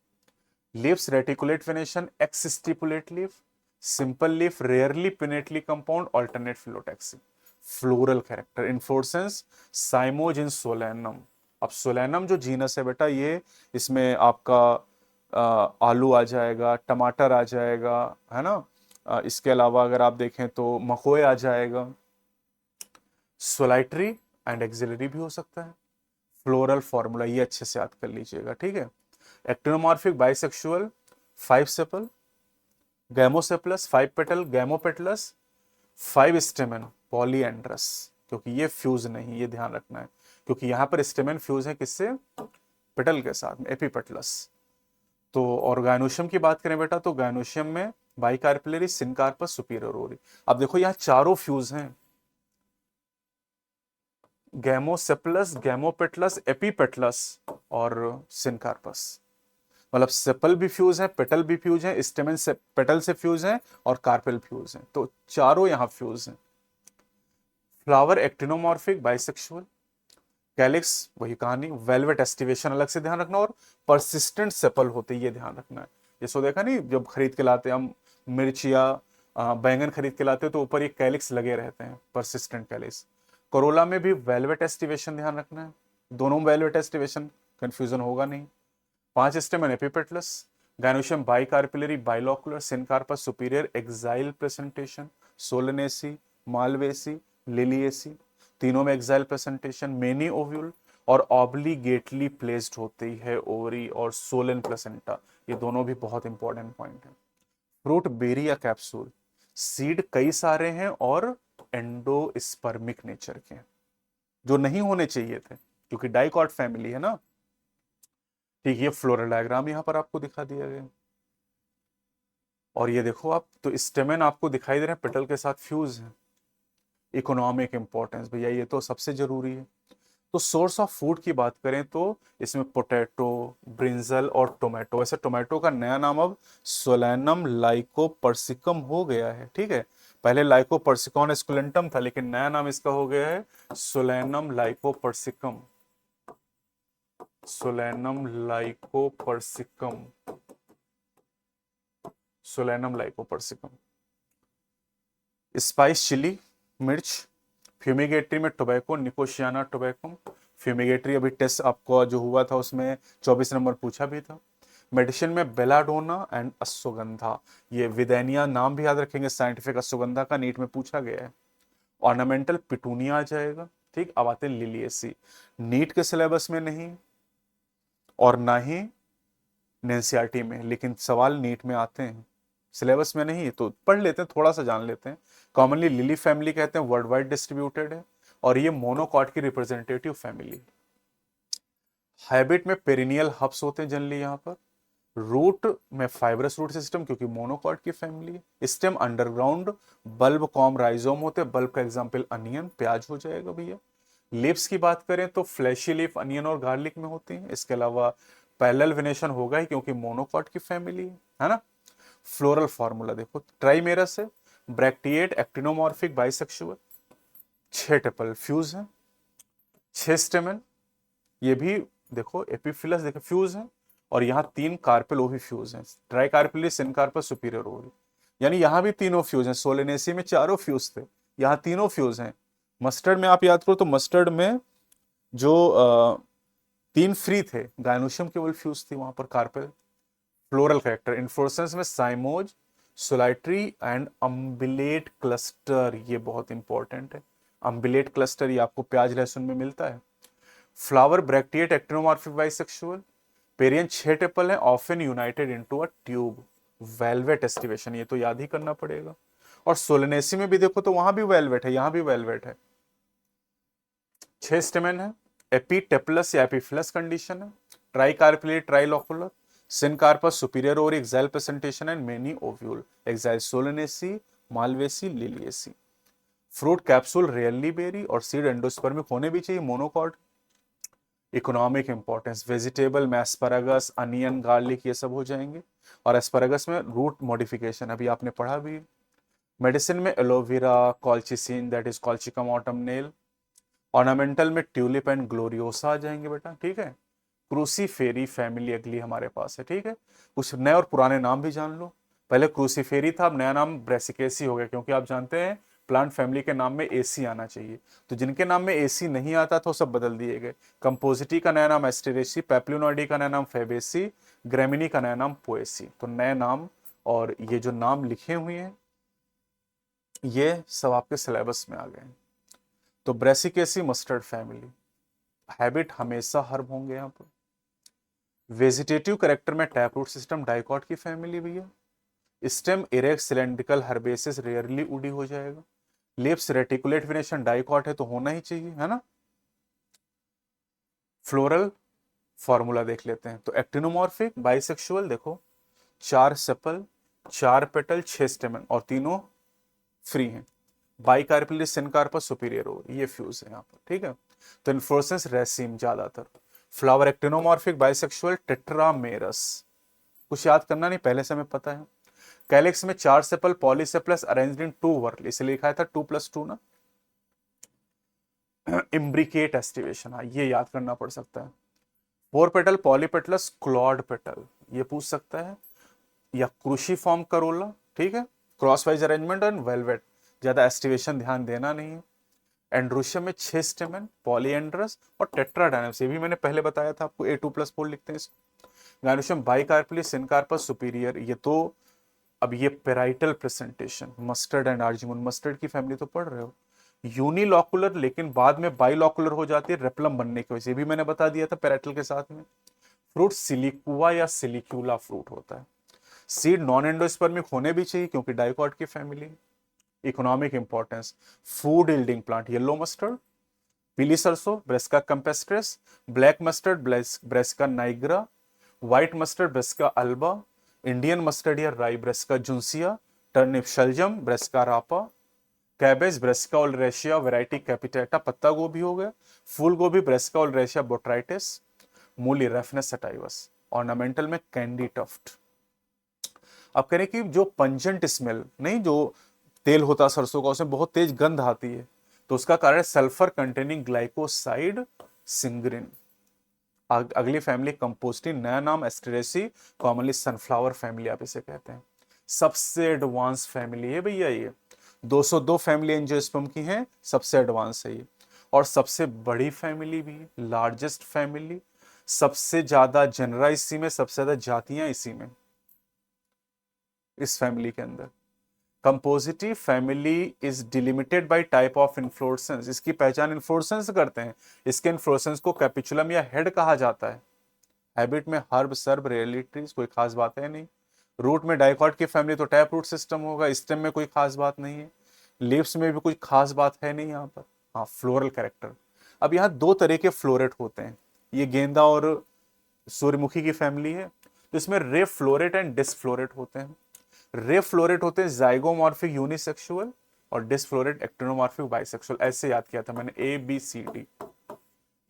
leaves reticulate venation, exstipulate leaf, simple leaf, rarely pinnately compound, alternate phyllotaxy. Floral character, inflorescence cymose in Solanum. अब सोलेनम जो जीनस है बेटा, ये इसमें आपका आलू आ जाएगा, टमाटर आ जाएगा, है ना। इसके अलावा अगर आप देखें तो मकोए आ जाएगा। सोलाइट्री एंड एक्सिलरी भी हो सकता है। फ्लोरल फॉर्मूला ये अच्छे से याद कर लीजिएगा, ठीक है। Actinomorphic, bisexual, 5 sepal, gamosepalous, 5 petal, gamopetalous, 5 स्टेमन, polyandrous, क्योंकि ये फ्यूज नहीं, ये ध्यान रखना है। क्योंकि यहां पर स्टेमेन फ्यूज है किससे, पेटल के साथ में, एपीपेटलस। तो और गायनोशियम की बात करें बेटा, तो गायनोशियम में बाइकार्पिलरी, सिनकार्पस, सुपीरियर ओरी। अब देखो यहाँ चारों फ्यूज हैं, गैमोसेपलस, गैमोपेटलस, एपीपेटलस और सिनकार्पस। मतलब सेपल भी फ्यूज है, पेटल भी फ्यूज है, स्टेमन से पेटल से फ्यूज है और कार्पेल फ्यूज है, तो चारों यहां फ्यूज हैं। Flower actinomorphic, bisexual. कैलिक्स वही कहानी, वेलवेट एस्टिवेशन अलग से ध्यान रखना, और परसिस्टेंट सेपल होते ये ध्यान रखना है। जैसे देखा नहीं, जब खरीद के लाते हम मिर्च या बैंगन खरीद के लाते हो तो ऊपर ये कैलिक्स लगे रहते हैं, परसिस्टेंट कैलिक्स। कोरोला में भी वेलवेट एस्टिवेशन ध्यान रखना है, दोनों वेलवेट एस्टिवेशन, कंफ्यूजन होगा नहीं। 5 stamen epipetalous, gynoecium bicarpellary, bilocular, syncarpous superior, axile placentation, Solanaceae, Malvaceae, Liliaceae, तीनों में एक्साइल प्रेजेंटेशन, मेनी ओव्यूल और ऑब्लिगेटली प्लेस्ड होती है ओवरी और सोलन प्लेसेंटा। ये दोनों भी बहुत इंपॉर्टेंट पॉइंट है। फ्रूट बेरी या कैप्सूल, सीड कई सारे हैं और एंडोस्पर्मिक नेचर के हैं, जो नहीं होने चाहिए थे क्योंकि डाइकॉट फैमिली है ना। ठीक, ये फ्लोरल डायग्राम यहां पर आपको दिखा दिया गया, और ये देखो आप, तो स्टेमेन आपको दिखाई दे रहे हैं पेटल के साथ फ्यूज है। इकोनॉमिक इंपॉर्टेंस भैया ये तो सबसे जरूरी है। तो सोर्स ऑफ फूड की बात करें तो इसमें पोटैटो, ब्रिंजल और टोमेटो। वैसे टोमेटो का नया नाम अब सोलैनम लाइकोपर्सिकम हो गया है, ठीक है। पहले लाइकोपर्सिकॉन एस्कुलेंटम था, लेकिन नया नाम इसका हो गया है Solanum lycopersicum, Solanum lycopersicum, Solanum lycopersicum. Spice chilli, मिर्च। फ्यूमिगेटरी में टोबैको, निकोशियाना टोबैको। फ्यूमिगेटरी अभी टेस्ट आपको जो हुआ था उसमें 24 नंबर पूछा भी था। मेडिसिन में बेलाडोना एंड अश्वगंधा, ये विदैनिया नाम भी याद रखेंगे साइंटिफिक, अश्वगंधा का नीट में पूछा गया है। ऑर्नामेंटल पिटूनिया आ जाएगा, ठीक। अब आते हैं लिलिएसी, नीट के सिलेबस में नहीं और ना ही एनसीईआरटी में, लेकिन सवाल नीट में आते हैं, सिलेबस में नहीं, तो पढ़ लेते हैं, थोड़ा सा जान लेते हैं। कॉमनली लिली फैमिली कहते हैं, वर्ल्ड वाइड डिस्ट्रीब्यूटेड है और ये मोनोकॉट की रिप्रेजेंटेटिव फैमिली। हैबिट में पेरिनियल हब्स होते हैं जनरली यहाँ पर। रूट में फाइब्रस रूट सिस्टम क्योंकि मोनोकॉट की फैमिली है। Stem underground, bulb com rhizome होते हैं, बल्ब का एग्जाम्पल अनियन, प्याज हो जाएगा भैया। लिप्स की बात करें तो फ्लैशी लिप अनियन और गार्लिक में होती हैं। इसके अलावा पैरेलल वेनेशन होगा ही क्योंकि मोनोकॉट की फैमिली है ना। फ्लोरल फॉर्मूला देखो, ट्राइमेरस है, bracteate, actinomorphic, bisexual, 6 tepal fuse है, 6 स्टेमन। ये भी देखो एपिफिलस देखो फ्यूज है, और यहाँ 3 कार्पेल वो भी फ्यूज है, ट्राई कार्पेली, सिनकार्पस, सुपीरियर ओवरी। यानी यहाँ भी तीनों फ्यूज हैं। सोलेनेसी में चारों फ्यूज थे, यहाँ तीनों फ्यूज हैं। मस्टर्ड में आप याद करो तो मस्टर्ड में जो 3 फ्री थे, गायनोशियम केवल फ्यूज थी वहां पर कार्पेल। फ्लोरल कैरेक्टर, इन्फ्लोरेसेंस में साइमोज, सोलाइट्री एंड अम्बिलेट क्लस्टर, ये बहुत इंपॉर्टेंट है। अम्बिलेट क्लस्टर ये आपको प्याज लहसुन में मिलता है। Flower bracteate, actinomorphic, bisexual. Perianth 6 tepal है, often united into a tube, valvate aestivation, ये तो याद ही करना पड़ेगा। और सोलेनेसी में भी देखो तो वहां भी वेलवेट है, यहां भी वेलवेट है। 6 स्टेमेन है, एपीटेपलस या एपीफिलस कंडीशन है, tricarpellary, trilocular, syncarpous, superior और axile placentation and many ovule, axile Solanaceae, Malvaceae, Liliaceae. Fruit capsule rarely berry और सीड एंडोस्पर्मिक होने भी चाहिए, मोनोकॉट। इकोनॉमिक इंपॉर्टेंस, वेजिटेबल में एस्परागस, अनियन, गार्लिक ये सब हो जाएंगे, और एस्परागस में रूट मॉडिफिकेशन अभी आपने पढ़ा भी। मेडिसिन में aloe vera, colchicine that is colchicum autumnale. Ornamental में ट्यूलिप एंड ग्लोरियोसा आ जाएंगे बेटा, ठीक है। क्रूसीफेरी फैमिली अगली हमारे पास है, ठीक है। कुछ नए और पुराने नाम भी जान लो। पहले क्रूसीफेरी था, अब नया नाम ब्रेसिकेसी हो गया, क्योंकि आप जानते हैं प्लांट फैमिली के नाम में एसी आना चाहिए, तो जिनके नाम में एसी नहीं आता था वो सब बदल दिए गए। कंपोजिटी का नया नाम एस्टेरेसी, पेप्लिनोइडी का नया नाम फेबेसी, ग्रेमिनी का नया नाम पोएसी। तो नए नाम और ये जो नाम लिखे हुए हैं ये सब आपके सिलेबस में आ गए हैं। तो ब्रेसिकेसी मस्टर्ड फैमिली, हैबिट हमेशा हर्ब होंगे यहाँ पर। वेजिटेटिव करेक्टर में टैप रूट सिस्टम, डाइकॉट की फैमिली भैया। स्टेम इरेक्ट, सिलेंड्रिकल, हर्बेसिस रेयरली उडी हो जाएगा। लिप्स रेटिकुलेट वेनेशन, डाइकॉट है तो होना ही चाहिए, है ना। फ्लोरल फॉर्मूला देख लेते हैं। तो एक्टिनोमॉर्फिक बाइसेक्सुअल देखो, 4 सेपल, 4 पेटल, 6 स्टेमन और तीनों फ्री हैं। बाइकार्पिली सिनकार्पस सुपीरियर ओवर, ये फ्यूज है यहाँ पर, ठीक है। तो इन्फ्लोरेसेंस रेसिम ज्यादातर। फ्लावर एक्टिनोमॉर्फिक बाइसेक्सुअल टेट्रामेरस, कुछ याद करना नहीं, पहले से हमें पता है। कैलिक्स में 4 सेपल, पॉलीसेप्लस, अरेंज्ड इन 2 वर्ल, इसलिए लिखा था 2+2 ना। इम्ब्रिकेट एस्टिवेशन, हाँ ये याद करना पड़ सकता है। 4 पेटल पॉलीपेटलस क्लॉड पेटल, ये पूछ सकता है। या क्रूशीफॉर्म करोला, ठीक है। Cross wise arrangement and velvet, ज्यादा एस्टिवेशन ध्यान देना नहीं है। एंड्रोशियम में 6 स्टेमन, पॉलीएंड्रस और टेट्राडाइनम्स, ये भी मैंने पहले बताया था आपको, A2+4 लिखते हैं इसको। गायनोशियम बाइकार्पली सिनकार्पस सुपीरियर, ये तो अब ये parietal presentation, mustard and argemone, mustard की फैमिली तो पढ़ रहे हो। यूनिलॉकुलर लेकिन बाद में बाइलॉकुलर हो जाती है रेप्लम बनने की वजह से, भी मैंने बता दिया था पेराइटल के साथ में। फ्रूट सिलिकुआ या सिलिक्यूला फ्रूट होता है। सीड नॉन एंडोस्पर्मिक होने भी चाहिए क्योंकि डाइकॉट की family. Economic importance, food yielding plant, yellow mustard, पीली सरसों Brassica campestris, black mustard Brassica nigra, white mustard Brassica alba, Indian mustard या राई ब्रेस्का जुंसिया, टर्निप शलजम ब्रेस्का रापा, कैबेज ब्रेस्का ओलरेशिया वैरायटी कैपिटेटा, पत्ता गोभी हो गया, फूल गोभी ब्रेस्का ओलरेशिया बोट्राइटिस, मूली रेफनेस सटाइवस, ऑर्नामेंटल में कैंडी टफ्ट। अब कह रहे कि जो पंजेंट स्मेल नहीं, जो तेल होता है सरसों का, उसमें बहुत तेज गंध आती है, तो उसका कारण सल्फर कंटेनिंग ग्लाइकोसाइड सिंग्रिन। अगली फैमिली कंपोस्टिन, नया नाम एस्टेरेसी, कॉमनली सनफ्लावर फैमिली आप इसे कहते हैं। सबसे एडवांस फैमिली है भैया ये, 202 फैमिली एंजियोस्पर्म की हैं, सबसे एडवांस है ये। और सबसे बड़ी फैमिली भी है, लार्जेस्ट फैमिली, सबसे ज्यादा जनरा इसी में, सबसे ज्यादा जातियां इसी में, इस फैमिली के अंदर। Compositae family is delimited by type of inflorescence, इसकी पहचान इन्फ्लोरेसेंस करते हैं। इसके इन्फ्लोरेसेंस को कैपिचुलम या हेड कहा जाता है। हैबिट में हर्ब सर्ब रेयरली ट्रीज, कोई खास बात है नहीं। रूट में डाइकॉट की फैमिली तो टैप रूट सिस्टम होगा, स्टेम में कोई खास बात नहीं है, लीव्स में भी कोई खास बात है नहीं यहाँ पर। हाँ फ्लोरल कैरेक्टर। अब यहाँ 2 तरह के फ्लोरेट होते हैं, ये गेंदा और सूर्यमुखी की फैमिली है, तो इसमें रे फ्लोरेट एंड डिसफ्लोरेट होते हैं। रे फ्लोरेट होते हैं जाइगोमॉर्फिक यूनिसेक्सुअल और डिसफ्लोरेट एक्टिनोमॉर्फिक बाइसेक्सुअल, ऐसे याद किया था मैंने, ABCD।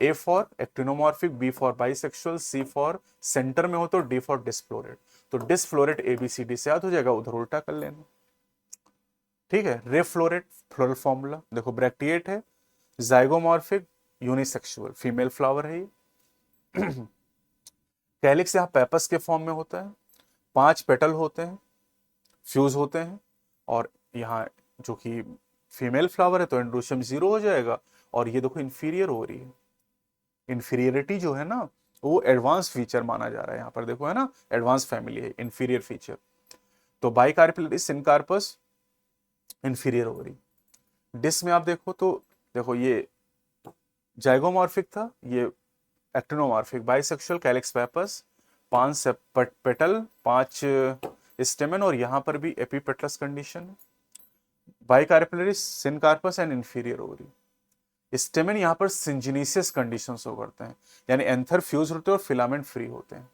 A for actinomorphic, B for bisexual, C for centre में हो तो D फॉर डिसफ्लोरेट। तो डिसफ्लोरेट ABCD से याद हो जाएगा, उधर उल्टा कर लेना, ठीक है। रे फ्लोरेट फ्लोरल फॉर्मूला देखो, ब्रैक्टिएट है, जाइगोमॉर्फिक यूनिसेक्सुअल फीमेल फ्लावर है ये। कैलिक्स यहाँ पेपस के फॉर्म में होता है, 5 पेटल होते हैं, फ्यूज होते हैं। और यहाँ जो कि फीमेल फ्लावर है तो एंड्रोशियम 0 हो जाएगा। और ये देखो इंफीरियर हो रही है, इंफीरियरिटी जो है ना वो एडवांस फीचर माना जा रहा है यहाँ पर, देखो है ना, एडवांस फैमिली है, इंफीरियर फीचर। तो बाइकार्पिलिस सिनकार्पस इंफीरियर हो रही। डिस में आप देखो तो देखो ये जाइगोमॉर्फिक था, ये actinomorphic bisexual calyx pappus, 5 petal 5 stamen और यहाँ पर भी epipetalous condition. Bicarpellary syncarpous and inferior ovary. Stamen यहाँ पर सिंजिनीसियस कंडीशन शो करते हैं, यानी एंथर फ्यूज होते हैं और फिलामेंट फ्री होते हैं।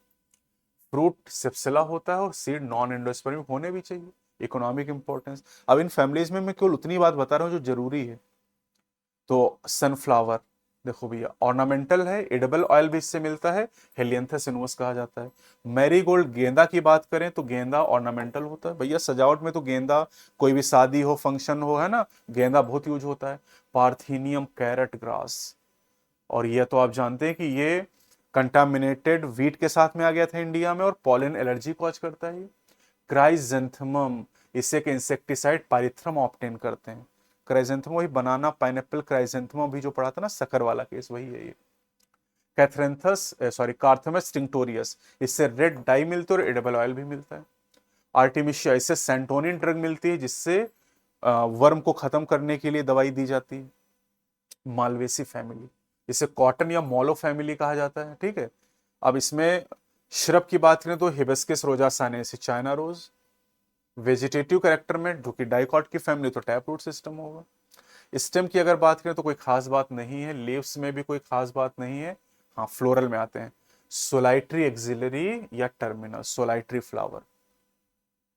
फ्रूट सिप्सिला होता है और सीड नॉन एंडोस्पर्मिक होने भी चाहिए। इकोनॉमिक इंपॉर्टेंस, अब इन फैमिलीज में मैं केवल उतनी बात बता रहा हूँ जो जरूरी है। तो सनफ्लावर देखो भैया ऑर्नामेंटल है, एडिबल ऑयल भी इससे मिलता है, हेलियंथस इनवस कहा जाता है। मैरीगोल्ड गेंदा की बात करें तो गेंदा ऑर्नामेंटल होता है भैया, सजावट में तो गेंदा, कोई भी शादी हो फंक्शन हो है ना, गेंदा बहुत यूज होता है। पार्थीनियम कैरेट ग्रास, और ये तो आप जानते हैं कि ये कंटामिनेटेड वीट के साथ में आ गया था इंडिया में और पॉलन एलर्जी कॉज करता है। क्राइजेंथमम, इससे के इंसेक्टिसाइड पाइरिथ्रम ऑब्टेन करते हैं। क्राइजेंथमम वही बनाना पाइनएप्पल क्राइजेंथमम भी जो पढ़ा था ना, शक्कर वाला केस, वही है ये। कैथरेंथस सॉरी कार्थमस टिंक्टोरियस, इससे रेड डाई मिलती है और एडिबल ऑयल भी मिलता है। आर्टिमिशिया, इससे सेंटोनिन ड्रग मिलती है जिससे वर्म को खत्म करने के लिए दवाई दी जाती है। मालवेसी फैमिली, इसे कॉटन या मोलो फैमिली कहा जाता है, ठीक है। अब इसमें श्रब की बात करें तो हिबिस्कस रोजा सानेसी, चाइना रोज। वेजिटेटिव कैरेक्टर में जो कि डाइकॉट की फैमिली तो टैप रूट सिस्टम होगा। स्टेम की अगर बात करें तो कोई खास बात नहीं है, लीव्स में भी कोई खास बात नहीं है, हाँ फ्लोरल में आते हैं। सोलाइट्री एक्सिलरी या टर्मिनल, सोलाइट्री फ्लावर।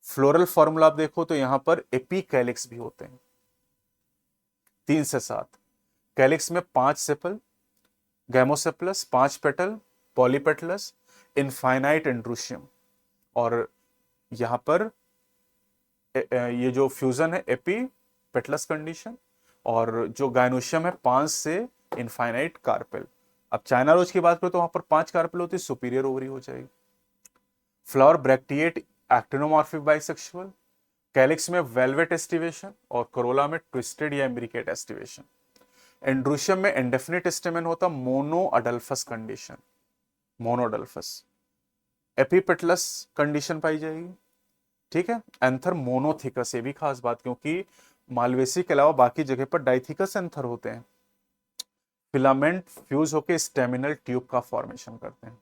फ्लोरल फॉर्मूला आप देखो तो यहां पर एपीकैलिक्स भी होते हैं, 3 से 7। कैलिक्स में 5 sepal, gamosepalous 5 petal, polypetalous, infinite androecium. और यहां पर ये जो फ्यूजन है एपी पेटलस कंडीशन, और जो गायनोशियम है 5 से इनफाइनाइट कार्पेल। अब चाइना रोज की बात करो तो वहां पर 5 कार्पेल होती है, सुपीरियर ओवरी हो जाएगी। Flower bracteate actinomorphic bisexual, calyx में वेलवेट एस्टिवेशन और कोरोला में ट्विस्टेड या इम्ब्रिकेट एस्टिवेशन। एंड्रूशियम में इंडेफिनिट स्टेमेन होता, monadelphous condition, monadelphous. Epipetalous condition पाई जाएगी, ठीक है। एंथर मोनोथिकस, ये भी खास बात, क्योंकि मालवेसी के अलावा बाकी जगह पर डाइथिकस एंथर होते हैं। फिलामेंट फ्यूज होकर स्टेमिनल ट्यूब का फॉर्मेशन करते हैं।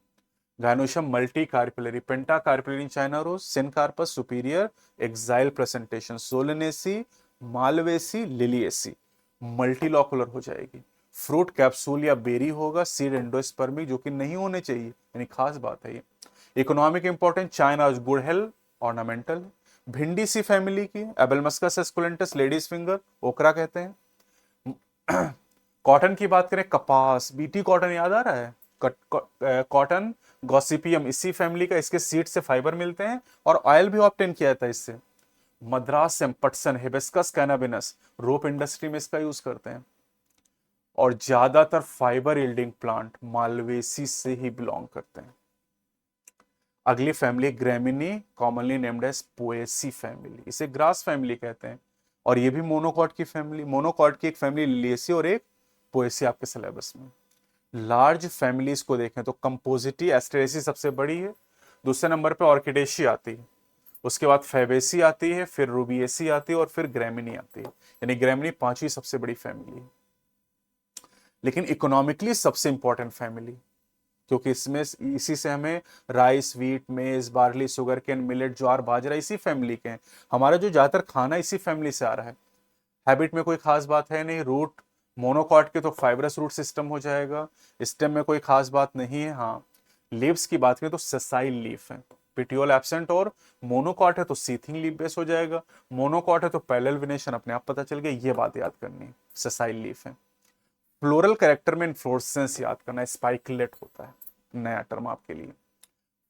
Gynoecium multicarpellary, pentacarpellary China rose, syncarpous superior, axile placentation, Solanaceae, Malvaceae, Liliaceae, multilocular हो जाएगी। फ्रूट कैप्सूल या बेरी होगा, सीड एंडोस्पर्मिक, जो कि नहीं होने चाहिए, यानी खास बात है ये। इकोनॉमिक इंपॉर्टेंस, चाइना गुड़हेल ऑर्नामेंटल। भिंडी सी फैमिली की, एबेलमस्कस एस्कुलेंटस, लेडीज फिंगर, ओकरा कहते हैं। कॉटन की बात करें, कपास, बीटी कॉटन याद आ रहा है, कॉटन गॉसिपियम इसी फैमिली का, इसके सीड से फाइबर मिलते हैं और ऑयल भी ऑब्टेन किया जाता है इससे। मद्रास सेम्पटसन, हिबिस्कस कैनाबिनस, रोप इंडस्ट्री में इसका यूज करते हैं। और ज्यादातर फाइबर यील्डिंग प्लांट मालवेसी से ही बिलोंग करते हैं। अगली family Gramineae, commonly named as Poaceae family, इसे ग्रास फैमिली कहते हैं। और ये भी मोनोकॉट की फैमिली, मोनोकॉट की एक फैमिली लिलिएसी और एक पोएसी आपके सिलेबस में। लार्ज फैमिलीज को देखें तो कंपोजिटी एस्टेरेसी सबसे बड़ी है, दूसरे नंबर पे ऑर्किडेशी आती है, उसके बाद फेबेसी आती है, फिर रूबिएसी आती है और फिर ग्रेमिनी आती है। यानी ग्रेमिनी 5वीं सबसे बड़ी फैमिली है। लेकिन इकोनॉमिकली सबसे इंपॉर्टेंट फैमिली, क्योंकि इसमें इसी से हमें राइस, व्हीट, मेज, बार्ली, शुगर केन, मिलेट, ज्वार, बाजरा इसी फैमिली के हैं। हमारा जो ज्यादातर खाना इसी फैमिली से आ रहा है। हैबिट में कोई खास बात है नहीं। रूट मोनोकॉट के तो फाइब्रस रूट सिस्टम हो जाएगा, स्टेम में कोई खास बात नहीं है। हाँ, लीव्स की बात करें तो सेसाइल लीफ है, पिटियोल एब्सेंट, और मोनोकॉट है तो सीथिंग लीफ बेस हो जाएगा। मोनोकॉट है तो पैरेलल वेनेशन, अपने आप पता चल गया, ये बात याद करनी है, सेसाइल लीफ है। फ्लोरल कैरेक्टर में इन्फ्लोरेसेंस याद करना, स्पाइकलेट होता है, नया टर्म आपके लिए।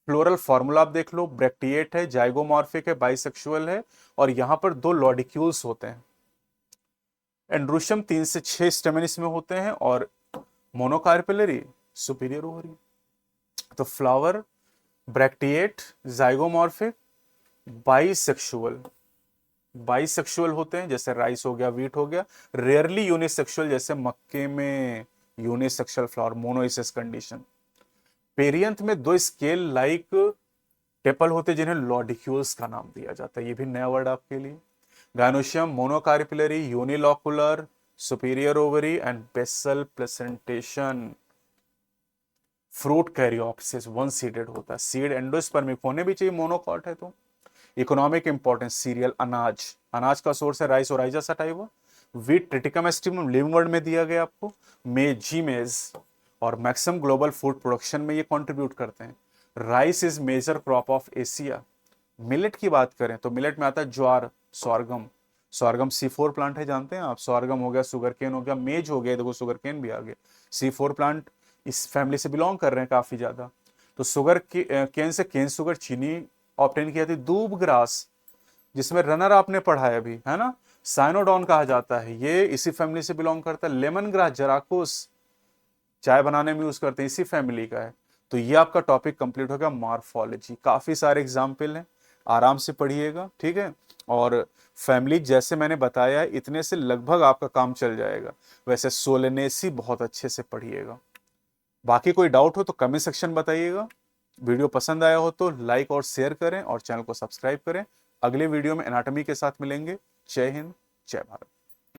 फ्लोरल फॉर्मूला आप देख लो, ब्रैक्टिएट है, जाइगोमॉर्फिक है, बाइसेक्सुअल है, और यहां पर 2 लॉडिक्यूल्स होते हैं। एंड्रूशियम 3 से 6 स्टेमेन इसमें होते हैं, और मोनोकार्पिलरी, सुपीरियर ओवरी। तो flower bracteate, zygomorphic, bisexual, bisexual होते हैं, जैसे राइस हो गया, व्हीट हो गया। रेयरली यूनिसेक्सुअल, जैसे मक्के में यूनिसेक्सुअल फ्लावर, मोनोइसिस कंडीशन। पेरियंथ में 2 स्केल लाइक टेपल होते हैं, जिन्हें लॉडिक्यूल्स का नाम दिया जाता है, ये भी नया वर्ड आपके लिए। Gynoecium monocarpellary, unilocular, superior ovary and basal placentation. Fruit caryopsis 1 seeded होता है, सीड एंडोस्पर्मिक होने भी चाहिए, मोनोकॉट है तो। इकोनॉमिक इंपॉर्टेंस, सीरियल अनाज, अनाज का सोर्स है राइस और राइजा sativa. Wheat Triticum aestivum living word में दिया गया आपको। मेज, और मैक्सिमम ग्लोबल फूड प्रोडक्शन में ये कंट्रीब्यूट करते हैं। Rice is major crop of Asia. Millet की बात करें तो मिलेट में आता है ज्वार, सॉर्गम। सॉर्गम C4 प्लांट है, जानते हैं आप। सॉर्गम हो गया, शुगर केन हो गया, मेज हो गया, देखो शुगर केन भी आ गया। C4 प्लांट इस फैमिली से बिलोंग कर रहे हैं काफी ज्यादा। तो शुगर केन से केन शुगर चीनी ऑब्टेन की जाती है। दूब ग्रास, जिसमें रनर आपने पढ़ा है अभी, है ना, साइनोडॉन कहा जाता है, ये इसी फैमिली से बिलोंग करता है। लेमन ग्रास, जराकुस, चाय बनाने में यूज करते हैं, इसी फैमिली का है। तो ये आपका टॉपिक कंप्लीट हो गया, मॉर्फोलॉजी। काफी सारे एग्जाम्पल हैं, आराम से पढ़िएगा, ठीक है। और फैमिली जैसे मैंने बताया, इतने से लगभग आपका काम चल जाएगा। वैसे सोलेनेसी बहुत अच्छे से पढ़िएगा। बाकी कोई डाउट हो तो कमेंट सेक्शन बताइएगा। वीडियो पसंद आया हो तो लाइक और शेयर करें और चैनल को सब्सक्राइब करें। अगले वीडियो में एनाटॉमी के साथ मिलेंगे। जय हिंद, जय भारत।